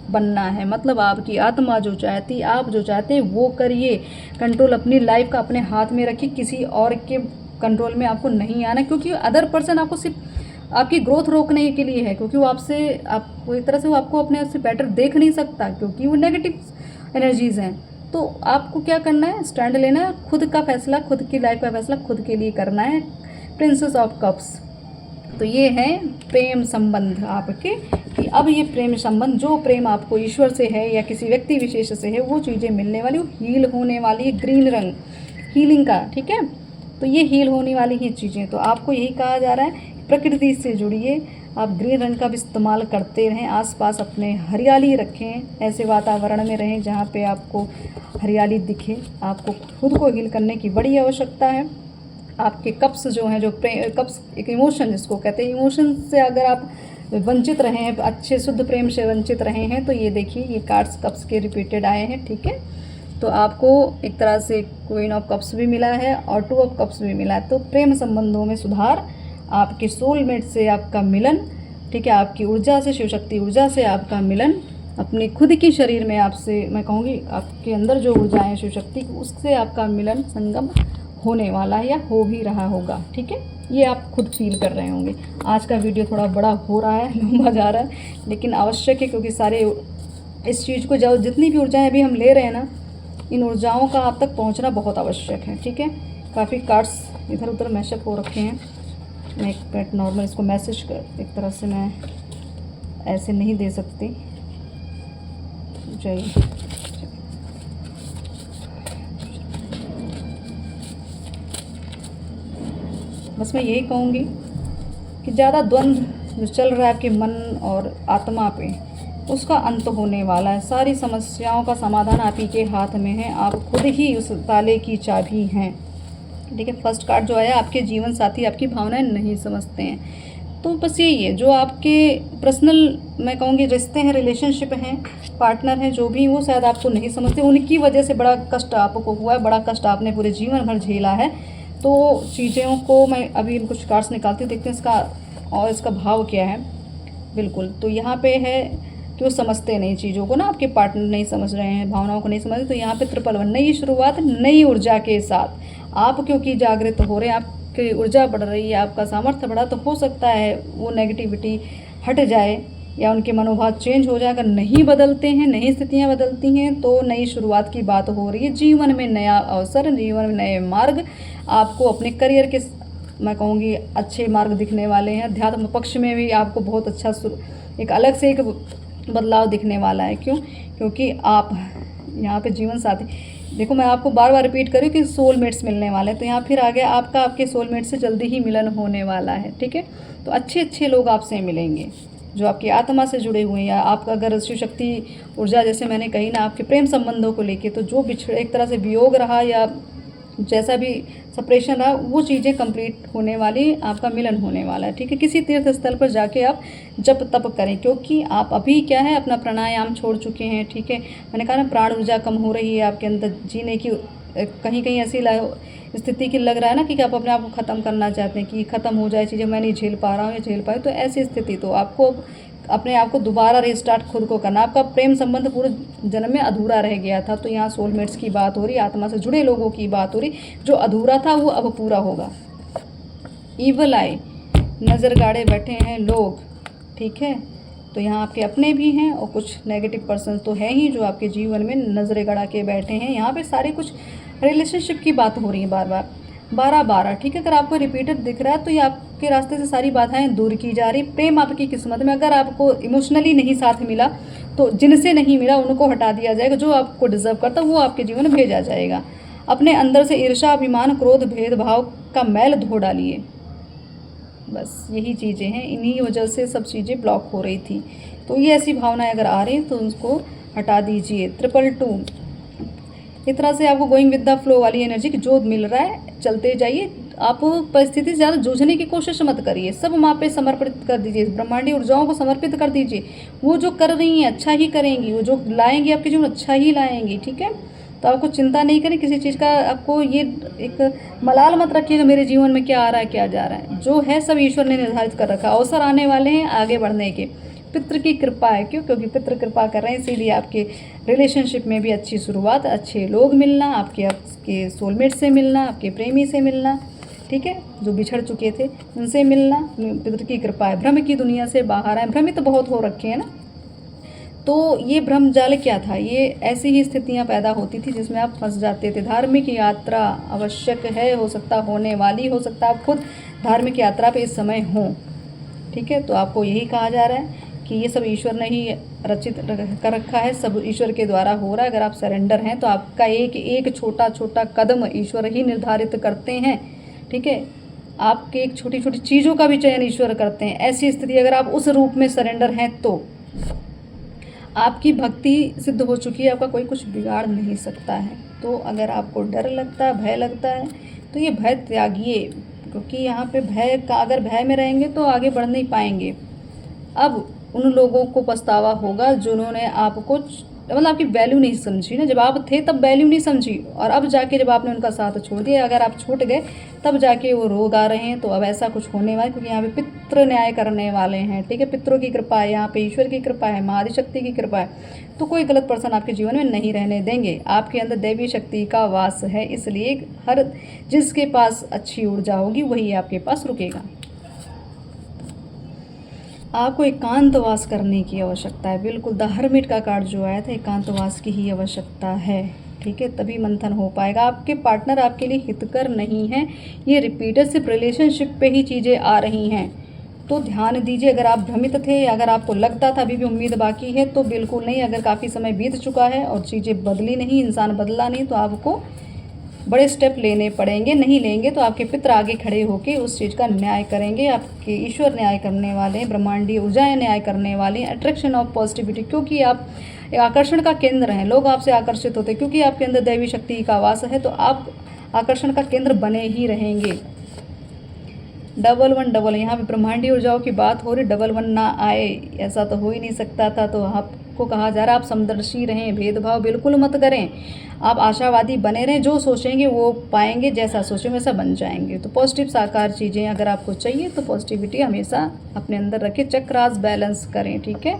बनना है, मतलब आपकी आत्मा जो चाहती, आप जो चाहते हैं वो करिए। कंट्रोल अपनी लाइफ का अपने हाथ में रखिए, किसी और के कंट्रोल में आपको नहीं आना, क्योंकि अदर पर्सन आपको सिर्फ आपकी ग्रोथ रोकने के लिए है, क्योंकि वो आपसे, आपको एक तरह से वो आपको अपने से बेटर देख नहीं सकता, क्योंकि वो नेगेटिव एनर्जीज़ हैं। तो आपको क्या करना है, स्टैंड लेना है, खुद का फैसला, खुद की लाइफ का फैसला खुद के लिए करना है। प्रिंसेस ऑफ कप्स, तो ये है प्रेम संबंध आपके, कि अब ये प्रेम संबंध, जो प्रेम आपको ईश्वर से है या किसी व्यक्ति विशेष से है, वो चीज़ें मिलने वाली, वो हील होने वाली है। ग्रीन रंग हीलिंग का, ठीक है। तो ये हील होने वाली ही चीज़ें। तो आपको यही कहा जा रहा है, प्रकृति से जुड़िए, आप ग्रीन रंग का भी इस्तेमाल करते रहें, आसपास अपने हरियाली रखें, ऐसे वातावरण में रहें जहाँ पे आपको हरियाली दिखे। आपको खुद को हील करने की बड़ी आवश्यकता है। आपके कप्स जो हैं, जो कप्स एक इमोशन जिसको कहते हैं, इमोशन से अगर आप वंचित रहे हैं, अच्छे शुद्ध प्रेम से वंचित रहे हैं, तो ये देखिए ये कार्ड्स कप्स के रिपीटेड आए हैं, ठीक है। तो आपको एक तरह से क्वीन ऑफ कप्स भी मिला है और 2 ऑफ कप्स भी मिला है। तो प्रेम संबंधों में सुधार, आपके सोलमेट से आपका मिलन, ठीक है, आपकी ऊर्जा से, शिव शक्ति ऊर्जा से आपका मिलन, अपने खुद की शरीर में आपसे, मैं कहूँगी आपके अंदर जो ऊर्जा है शिव शक्ति की, उससे आपका मिलन संगम होने वाला है या हो भी रहा होगा, ठीक है। ये आप खुद फील कर रहे होंगे। आज का वीडियो थोड़ा बड़ा हो रहा है, लंबा जा रहा है, लेकिन आवश्यक है, क्योंकि सारे इस चीज़ को जो जितनी भी ऊर्जाएं अभी हम ले रहे हैं ना, इन ऊर्जाओं का आप तक पहुंचना बहुत आवश्यक है, ठीक है। काफ़ी कार्ड्स इधर उधर मैशअप हो रखे हैं। मैं एक मिनट नॉर्मल इसको मैसेज कर, एक तरह से मैं ऐसे नहीं दे सकती। चाहिए बस मैं यही कहूँगी कि ज़्यादा द्वंद्व जो चल रहा है आपके मन और आत्मा पे, उसका अंत होने वाला है। सारी समस्याओं का समाधान आप ही के हाथ में है, आप खुद ही उस ताले की चाबी हैं, ठीक है। फर्स्ट कार्ड जो आया, आपके जीवन साथी आपकी भावनाएं नहीं समझते हैं। तो बस यही है, जो आपके पर्सनल मैं कहूँगी रिश्ते हैं, रिलेशनशिप हैं, पार्टनर हैं, जो भी, वो शायद आपको नहीं समझते, उनकी वजह से बड़ा कष्ट आपको हुआ है, बड़ा कष्ट आपने पूरे जीवन भर झेला है। तो चीज़ों को मैं अभी कुछ कार्ड्स निकालती हूँ, देखते हैं इसका और इसका भाव क्या है। बिल्कुल, तो यहाँ पे है कि वो समझते नहीं चीज़ों को ना, आपके पार्टनर नहीं समझ रहे हैं, भावनाओं को नहीं समझ रहे। तो यहाँ पे ट्रिपल 1, नई शुरुआत नई ऊर्जा के साथ आप क्योंकि जागृत हो रहे हैं, आपकी ऊर्जा बढ़ रही है, आपका सामर्थ्य बढ़ा, तो हो सकता है वो नेगेटिविटी हट जाए या उनके मनोभाव चेंज हो जाए। अगर नहीं बदलते हैं, नई स्थितियाँ बदलती हैं, तो नई शुरुआत की बात हो रही है। जीवन में नया अवसर, जीवन में नए मार्ग, आपको अपने करियर के मैं कहूँगी अच्छे मार्ग दिखने वाले हैं। अध्यात्म पक्ष में भी आपको बहुत अच्छा एक अलग से एक बदलाव दिखने वाला है। क्यों? क्योंकि आप यहाँ पे जीवन साथी, देखो मैं आपको बार बार रिपीट करूँ कि सोलमेट्स मिलने वाले हैं, तो यहाँ फिर आ गया आपका आपके सोलमेट से जल्दी ही मिलन होने वाला है, ठीक है। तो अच्छे अच्छे लोग आपसे मिलेंगे जो आपकी आत्मा से जुड़े हुए हैं, या आपका अगर शिव शक्ति ऊर्जा जैसे मैंने कही ना, आपके प्रेम संबंधों को लेके, तो जो बिछड़े एक तरह से वियोग रहा या जैसा भी सेपरेशन रहा, वो चीज़ें कंप्लीट होने वाली, आपका मिलन होने वाला है, ठीक है। किसी तीर्थ स्थल पर जाके आप जप तप करें, क्योंकि आप अभी क्या है अपना प्राणायाम छोड़ चुके हैं, ठीक है। मैंने कहा ना, प्राण ऊर्जा कम हो रही है आपके अंदर, जीने की कहीं कहीं ऐसी स्थिति की लग रहा है ना कि आप अपने आप को ख़त्म करना चाहते हैं, कि ख़त्म हो जाए चीज़ें, मैं नहीं झेल पा रहा हूँ या झेल पाए, तो ऐसी स्थिति, तो आपको अपने आप को दोबारा रिस्टार्ट खुद को करना। आपका प्रेम संबंध पूरे जन्म में अधूरा रह गया था, तो यहाँ सोलमेट्स की बात हो रही, आत्मा से जुड़े लोगों की बात हो रही, जो अधूरा था वो अब पूरा होगा। ईवल आई, नज़र गाड़े बैठे हैं लोग, ठीक है। तो यहाँ आपके अपने भी हैं और कुछ नेगेटिव पर्सन तो हैं ही जो आपके जीवन में नज़रें गड़ा के बैठे हैं। यहाँ पे सारी कुछ रिलेशनशिप की बात हो रही है, बार बार 12-12, ठीक है। अगर आपको रिपीटेड दिख रहा है तो ये आपके रास्ते से सारी बाधाएं दूर की जा रही। प्रेम आपकी किस्मत में, अगर आपको इमोशनली नहीं साथ मिला, तो जिनसे नहीं मिला उनको हटा दिया जाएगा, जो आपको डिजर्व करता वो आपके जीवन में भेजा जाएगा। अपने अंदर से ईर्ष्या, अभिमान, क्रोध, भेदभाव का मैल धो डालिए। बस यही चीज़ें हैं, इन्हीं वजह से सब चीज़ें ब्लॉक हो रही थी। तो ये ऐसी भावनाएं अगर आ रही हैं तो उसको हटा दीजिए। 222, इस तरह से आपको गोइंग विद द फ्लो वाली एनर्जी की जो मिल रहा है चलते जाइए। आप परिस्थिति से ज़्यादा जूझने की कोशिश मत करिए, सब माँ पे समर्पित कर दीजिए, ब्रह्मांडी ऊर्जाओं को समर्पित कर दीजिए। वो जो कर रही हैं अच्छा ही करेंगी, वो जो लाएंगी आपके जीवन अच्छा ही लाएंगी, ठीक है। तो आपको चिंता नहीं करें किसी चीज़ का, आपको ये एक मलाल मत रखिएगा मेरे जीवन में क्या आ रहा है क्या जा रहा है। जो है सब ईश्वर ने निर्धारित कर रखा, अवसर आने वाले हैं आगे बढ़ने के, पितृ की कृपा है। क्यों? क्योंकि पितृ कृपा कर रहे हैं, इसीलिए आपके रिलेशनशिप में भी अच्छी शुरुआत, अच्छे लोग मिलना, आपके सोलमेट से मिलना, आपके प्रेमी से मिलना, ठीक है, जो बिछड़ चुके थे उनसे मिलना, पितृ की कृपा है। भ्रम की दुनिया से बाहर आए, भ्रमित बहुत हो रखे हैं ना, तो ये भ्रम जाल क्या था, ये ऐसी ही स्थितियां पैदा होती थी जिसमें आप फंस जाते थे। धार्मिक यात्रा आवश्यक है, हो सकता होने वाली, हो सकता आप खुद धार्मिक यात्रा पे इस समय हों, ठीक है। तो आपको यही कहा जा रहा है कि ये सब ईश्वर ने ही रचित कर रखा है, सब ईश्वर के द्वारा हो रहा है। अगर आप सरेंडर हैं तो आपका एक एक छोटा छोटा कदम ईश्वर ही निर्धारित करते हैं। ठीक है। आपके एक छोटी छोटी चीज़ों का भी चयन ईश्वर करते हैं। ऐसी स्थिति अगर आप उस रूप में सरेंडर हैं तो आपकी भक्ति सिद्ध हो चुकी है, आपका कोई कुछ बिगाड़ नहीं सकता है। तो अगर आपको डर लगता है, भय लगता है, तो ये भय त्यागिए, क्योंकि यहाँ पे भय का, अगर भय में रहेंगे तो आगे बढ़ नहीं पाएंगे। अब उन लोगों को पछतावा होगा जिन्होंने आपको मतलब आपकी वैल्यू नहीं समझी ना। जब आप थे तब वैल्यू नहीं समझी, और अब जाके जब आपने उनका साथ छोड़ दिया, अगर आप छूट गए तब जाके वो रोग आ रहे हैं। तो अब ऐसा कुछ होने वाला है, क्योंकि यहाँ पे पितृ न्याय करने वाले हैं, ठीक है। पितरों की कृपा है, यहाँ पे ईश्वर की कृपा है, महाआदिशक्ति की कृपा है। तो कोई गलत पर्सन आपके जीवन में नहीं रहने देंगे। आपके अंदर दैवी शक्ति का वास है, इसलिए हर जिसके पास अच्छी ऊर्जा होगी वही आपके पास रुकेगा। आपको एकांतवास करने की आवश्यकता है। बिल्कुल द हर्मिट का कार्ड जो आया था, एकांतवास की ही आवश्यकता है, ठीक है। तभी मंथन हो पाएगा। आपके पार्टनर आपके लिए हितकर नहीं है, ये रिपीटरशिप रिलेशनशिप पे ही चीज़ें आ रही हैं, तो ध्यान दीजिए। अगर आप भ्रमित थे, अगर आपको लगता था अभी भी उम्मीद बाकी है, तो बिल्कुल नहीं। अगर काफ़ी समय बीत चुका है और चीज़ें बदली नहीं, इंसान बदला नहीं, तो आपको बड़े स्टेप लेने पड़ेंगे। नहीं लेंगे तो आपके पितर आगे खड़े होकर उस चीज़ का न्याय करेंगे। आपके ईश्वर न्याय करने वाले हैं, ब्रह्मांडीय ऊर्जाएं न्याय करने वाली हैं। अट्रैक्शन ऑफ पॉजिटिविटी, क्योंकि आप आकर्षण का केंद्र हैं, लोग आपसे आकर्षित होते हैं, क्योंकि आपके अंदर दैवी शक्ति का वास है, तो आप आकर्षण का केंद्र बने ही रहेंगे। 1111 यहाँ पे ब्रह्मांडीय ऊर्जाओं की बात हो रही, 11 ना आए ऐसा तो हो ही नहीं सकता था। तो आपको कहा जा रहा है आप समदर्शी रहें, भेदभाव बिल्कुल मत करें, आप आशावादी बने रहें। जो सोचेंगे वो पाएंगे, जैसा सोचेंगे वैसा बन जाएंगे। तो पॉजिटिव साकार चीज़ें अगर आपको चाहिए तो पॉजिटिविटी हमेशा अपने अंदर रखें। चक्रास बैलेंस करें, ठीक है।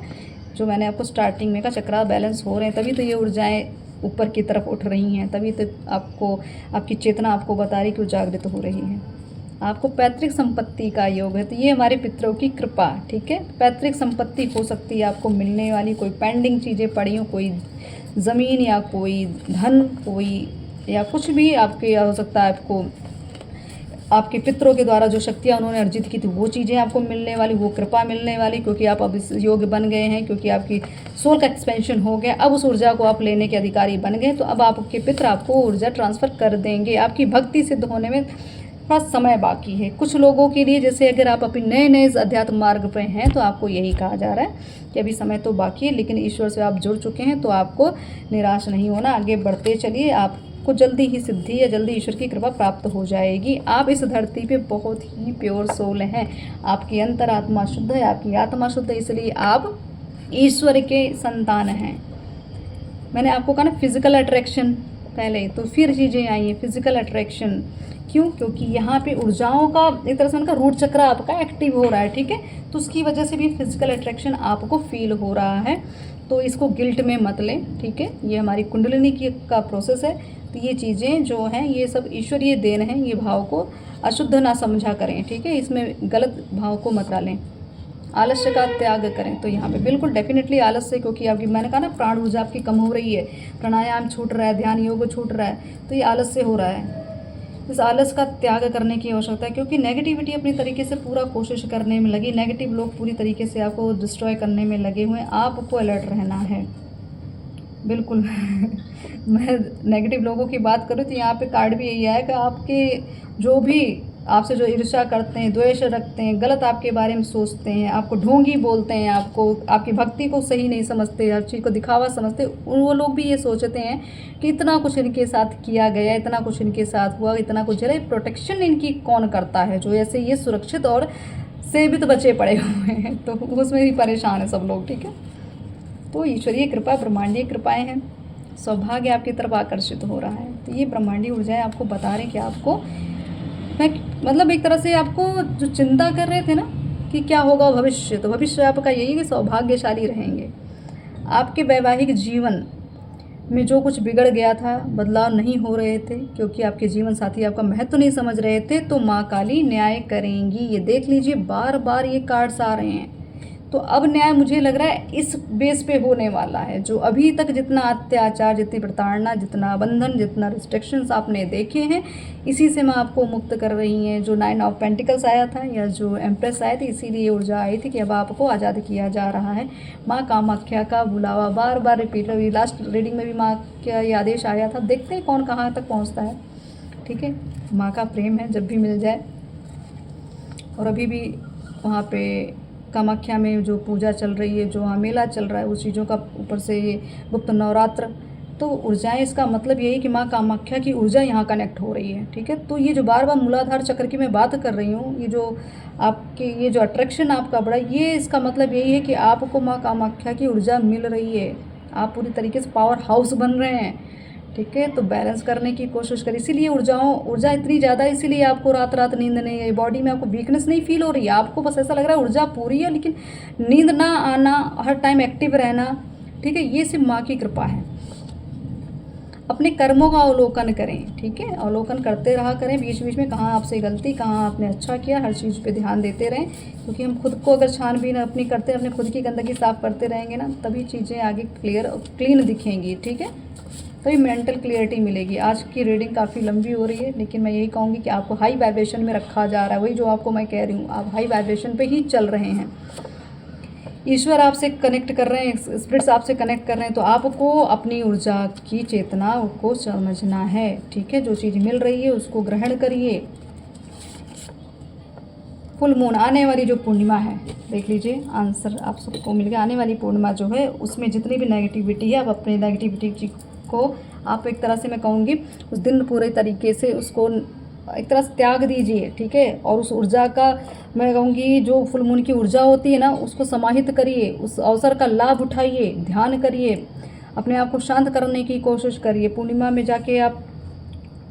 जो मैंने आपको स्टार्टिंग में कहा, चक्रास बैलेंस हो रहे हैं, तभी तो ये ऊर्जाएँ ऊपर की तरफ उठ रही हैं, तभी तो आपको आपकी चेतना आपको बता रही कि वो जागृत हो रही है। आपको पैतृक संपत्ति का योग है, तो ये हमारे पितरों की कृपा, ठीक है। पैतृक संपत्ति हो सकती है आपको मिलने वाली, कोई पेंडिंग चीज़ें पड़ी हो, कोई ज़मीन या कोई धन, कोई या कुछ भी आपके हो सकता है। आपको आपके पितरों के द्वारा जो शक्तियाँ उन्होंने अर्जित की थी वो चीज़ें आपको मिलने वाली, वो कृपा मिलने वाली, क्योंकि आप अब इस योग्य बन गए हैं, क्योंकि आपकी सोल का एक्सपेंशन हो गया। अब उस ऊर्जा को आप लेने के अधिकारी बन गए, तो अब आपके पितर आपको ऊर्जा ट्रांसफ़र कर देंगे। आपकी भक्ति सिद्ध होने में थोड़ा समय बाकी है कुछ लोगों के लिए। जैसे अगर आप अपने नए नए अध्यात्म मार्ग पे हैं, तो आपको यही कहा जा रहा है कि अभी समय तो बाकी है, लेकिन ईश्वर से आप जुड़ चुके हैं, तो आपको निराश नहीं होना, आगे बढ़ते चलिए। आपको जल्दी ही सिद्धि या जल्दी ईश्वर की कृपा प्राप्त हो जाएगी। आप इस धरती पे बहुत ही प्योर सोल हैं, आपकी अंतरात्मा शुद्ध है, आपकी आत्मा शुद्ध है, इसलिए आप ईश्वर के संतान हैं। मैंने आपको कहा ना फिजिकल अट्रैक्शन पहले, तो फिर चीज़ें आई हैं फिजिकल अट्रैक्शन। क्यों? क्योंकि यहाँ पे ऊर्जाओं का एक तरह से उनका रूट चक्र आपका एक्टिव हो रहा है, ठीक है। तो उसकी वजह से भी फिजिकल अट्रैक्शन आपको फील हो रहा है, तो इसको गिल्ट में मत लें, ठीक है। ये हमारी कुंडलिनी की का प्रोसेस है, तो ये चीज़ें जो हैं ये सब ईश्वरीय देन है। ये भाव को अशुद्ध ना समझा करें, ठीक है, इसमें गलत भाव को मत डालें। आलस्य का त्याग करें, तो यहाँ पे बिल्कुल डेफिनेटली आलस्य, क्योंकि आपकी मैंने कहा ना प्राण ऊर्जा आपकी कम हो रही है, प्राणायाम छूट रहा है, ध्यान योग छूट रहा है, तो ये आलस्य हो रहा है। इस आलस का त्याग करने की आवश्यकता है, क्योंकि नेगेटिविटी अपनी तरीके से पूरा कोशिश करने में लगी, नेगेटिव लोग पूरी तरीके से आपको डिस्ट्रॉय करने में लगे हुए हैं। आपको अलर्ट रहना है बिल्कुल। मैं नेगेटिव लोगों की बात करूँ तो यहाँ पे कार्ड भी यही है कि आपके जो भी आपसे जो ईर्ष्या करते हैं, द्वेष रखते हैं, गलत आपके बारे में सोचते हैं, आपको ढोंगी बोलते हैं, आपको आपकी भक्ति को सही नहीं समझते, हर चीज़ को दिखावा समझते, वो लोग भी ये सोचते हैं कि इतना कुछ इनके साथ किया गया, इतना कुछ इनके साथ हुआ, इतना कुछ जरा प्रोटेक्शन इनकी कौन करता है, जो ऐसे ये सुरक्षित और सेवित बचे पड़े हुए हैं, तो उसमें भी परेशान है सब लोग, ठीक है। तो ईश्वरीय कृपा, ब्रह्मांडीय कृपाएँ हैं, सौभाग्य आपकी तरफ आकर्षित हो रहा है। तो ये ब्रह्मांडीय ऊर्जाएँ आपको बता रहे हैं कि आपको मैं मतलब एक तरह से आपको जो चिंता कर रहे थे ना कि क्या होगा भविष्य, तो भविष्य आपका यही है कि सौभाग्यशाली रहेंगे। आपके वैवाहिक जीवन में जो कुछ बिगड़ गया था, बदलाव नहीं हो रहे थे, क्योंकि आपके जीवन साथी आपका महत्व नहीं समझ रहे थे, तो माँ काली न्याय करेंगी। ये देख लीजिए, बार बार ये कार्ड्स आ रहे हैं। तो अब न्याय मुझे लग रहा है इस बेस पे होने वाला है। जो अभी तक जितना अत्याचार, जितनी प्रताड़ना, जितना बंधन, जितना रिस्ट्रिक्शंस आपने देखे हैं, इसी से माँ आपको मुक्त कर रही हैं। जो 9 ऑफ पेंटिकल्स आया था या जो एम्प्रेस आए थे, इसीलिए ऊर्जा आई थी कि अब आपको आज़ाद किया जा रहा है। माँ कामाख्या का बुलावा बार बार रिपीट, अभी लास्ट रीडिंग में भी माँ का ये आदेश आया था। देखते हैं कौन कहाँ तक पहुँचता है, ठीक है। माँ का प्रेम है, जब भी मिल जाए। और अभी भी वहाँ पे कामाख्या में जो पूजा चल रही है, जो वहाँ मेला चल रहा है, उस चीज़ों का ऊपर से ये गुप्त नवरात्र, तो ऊर्जाएं, इसका मतलब यही कि माँ कामाख्या की ऊर्जा यहाँ कनेक्ट हो रही है, ठीक है। तो ये जो बार बार मूलाधार चक्र की मैं बात कर रही हूँ, ये जो आपके ये जो अट्रैक्शन आपका बढ़ा, ये इसका मतलब यही है कि आपको माँ कामाख्या की ऊर्जा मिल रही है, आप पूरी तरीके से पावर हाउस बन रहे हैं, ठीक है। तो बैलेंस करने की कोशिश करें। इसीलिए ऊर्जा इतनी ज़्यादा, इसीलिए आपको रात रात नींद नहीं है, बॉडी में आपको वीकनेस नहीं फील हो रही है, आपको बस ऐसा लग रहा है ऊर्जा पूरी है, लेकिन नींद ना आना, हर टाइम एक्टिव रहना, ठीक है, ये सिर्फ माँ की कृपा है। अपने कर्मों का अवलोकन करें, ठीक है, अवलोकन करते रहा करें, बीच बीच में कहाँ आपसे गलती, कहाँ आपने अच्छा किया, हर चीज़ पे ध्यान देते रहें, क्योंकि हम खुद को अगर छानबीन अपनी करते, अपने खुद की गंदगी साफ़ करते रहेंगे ना, तभी चीज़ें आगे क्लीन दिखेंगी, ठीक है, तभी मेंटल क्लियरिटी मिलेगी। आज की रीडिंग काफ़ी लंबी हो रही है, लेकिन मैं यही कहूँगी कि आपको हाई वाइब्रेशन में रखा जा रहा है, वही जो आपको मैं कह रही हूँ, आप हाई वाइब्रेशन पे ही चल रहे हैं। ईश्वर आपसे कनेक्ट कर रहे हैं, स्पिरिट्स आपसे कनेक्ट कर रहे हैं, तो आपको अपनी ऊर्जा की चेतना को समझना है, ठीक है। जो चीज़ मिल रही है उसको ग्रहण करिए। फुल मून, आने वाली जो पूर्णिमा है, देख लीजिए आंसर आप सबको मिल गया। आने वाली पूर्णिमा जो है उसमें जितनी भी नेगेटिविटी है, आप अपनी नेगेटिविटी को आप एक तरह से मैं कहूँगी उस दिन पूरे तरीके से उसको एक तरह से त्याग दीजिए, ठीक है। और उस ऊर्जा का मैं कहूँगी जो फुल मून की ऊर्जा होती है ना, उसको समाहित करिए, उस अवसर का लाभ उठाइए, ध्यान करिए, अपने आप को शांत करने की कोशिश करिए। पूर्णिमा में जाके आप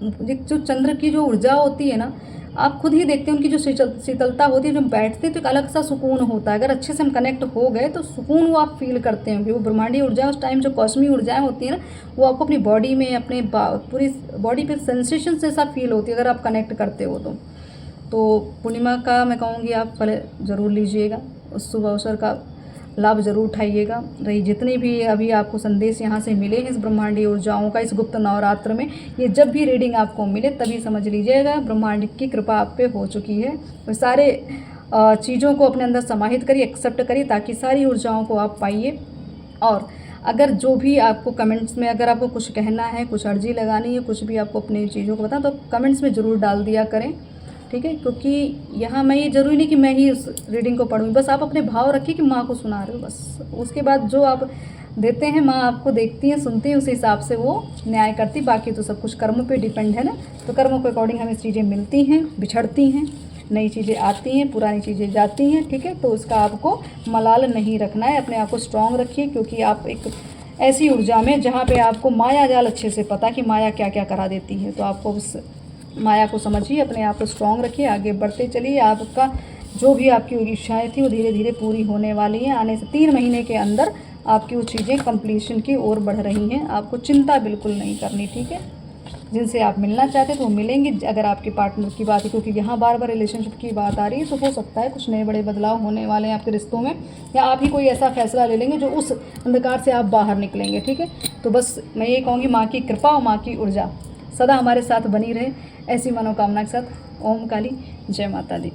जो चंद्र की जो ऊर्जा होती है ना, आप खुद ही देखते हैं उनकी जो शीतलता होती है, जब बैठते हैं तो एक अलग सा सुकून होता है। अगर अच्छे से हम कनेक्ट हो गए तो सुकून वो आप फील करते हैं, वो ब्रह्मांडीय ऊर्जा उस टाइम जो कॉस्मिक ऊर्जाएं होती हैं ना, वो आपको अपनी बॉडी में, अपने पूरी बॉडी पे सेंसेशन जैसा फील होती है अगर आप कनेक्ट करते हो तो पूर्णिमा का मैं कहूँगी आप फल ज़रूर लीजिएगा, उस शुभ अवसर का लाभ ज़रूर उठाइएगा। रही जितने भी अभी आपको संदेश यहाँ से मिले हैं इस ब्रह्मांडीय ऊर्जाओं का, इस गुप्त नवरात्र में, ये जब भी रीडिंग आपको मिले तभी समझ लीजिएगा ब्रह्मांड की कृपा आप पे हो चुकी है। तो सारे चीज़ों को अपने अंदर समाहित करिए, एक्सेप्ट करिए, ताकि सारी ऊर्जाओं को आप पाइए। और अगर जो भी आपको कमेंट्स में अगर आपको कुछ कहना है, कुछ अर्जी लगानी है, कुछ भी आपको अपनी चीज़ों को बताना, तो कमेंट्स में ज़रूर डाल दिया करें, ठीक है। क्योंकि यहाँ मैं ये ज़रूरी नहीं कि मैं ही उस रीडिंग को पढ़ूँ, बस आप अपने भाव रखिए कि माँ को सुना रहे हो, बस उसके बाद जो आप देते हैं माँ आपको देखती हैं, सुनती हैं, उस हिसाब से वो न्याय करती। बाकी तो सब कुछ कर्म पे डिपेंड है ना, तो कर्मों के अकॉर्डिंग हमें चीज़ें मिलती हैं, बिछड़ती हैं, नई चीज़ें आती हैं, पुरानी चीज़ें जाती हैं, ठीक है। तो उसका आपको मलाल नहीं रखना है, अपने आप को स्ट्रॉन्ग रखिए, क्योंकि आप एक ऐसी ऊर्जा में जहाँ पे आपको माया जाल अच्छे से पता कि माया क्या क्या करा देती है, तो आपको उस माया को समझिए, अपने आप को स्ट्रॉन्ग रखिए, आगे बढ़ते चलिए। आपका जो भी आपकी इच्छाएँ थी वो धीरे धीरे पूरी होने वाली हैं। आने से 3 महीने के अंदर आपकी वो चीज़ें कंप्लीशन की ओर बढ़ रही हैं, आपको चिंता बिल्कुल नहीं करनी, ठीक है। जिनसे आप मिलना चाहते हैं तो वो मिलेंगे। अगर आपके पार्टनर की बात है, क्योंकि यहाँ बार बार रिलेशनशिप की बात आ रही है, तो हो सकता है कुछ नए बड़े बदलाव होने वाले हैं आपके रिश्तों में, या आप ही कोई ऐसा फैसला ले लेंगे जो उस अंधकार से आप बाहर निकलेंगे, ठीक है। तो बस मैं ये कहूँगी माँ की कृपा और माँ की ऊर्जा सदा हमारे साथ बनी रहे, ऐसी मनोकामना के साथ। ओम काली, जय माता दी।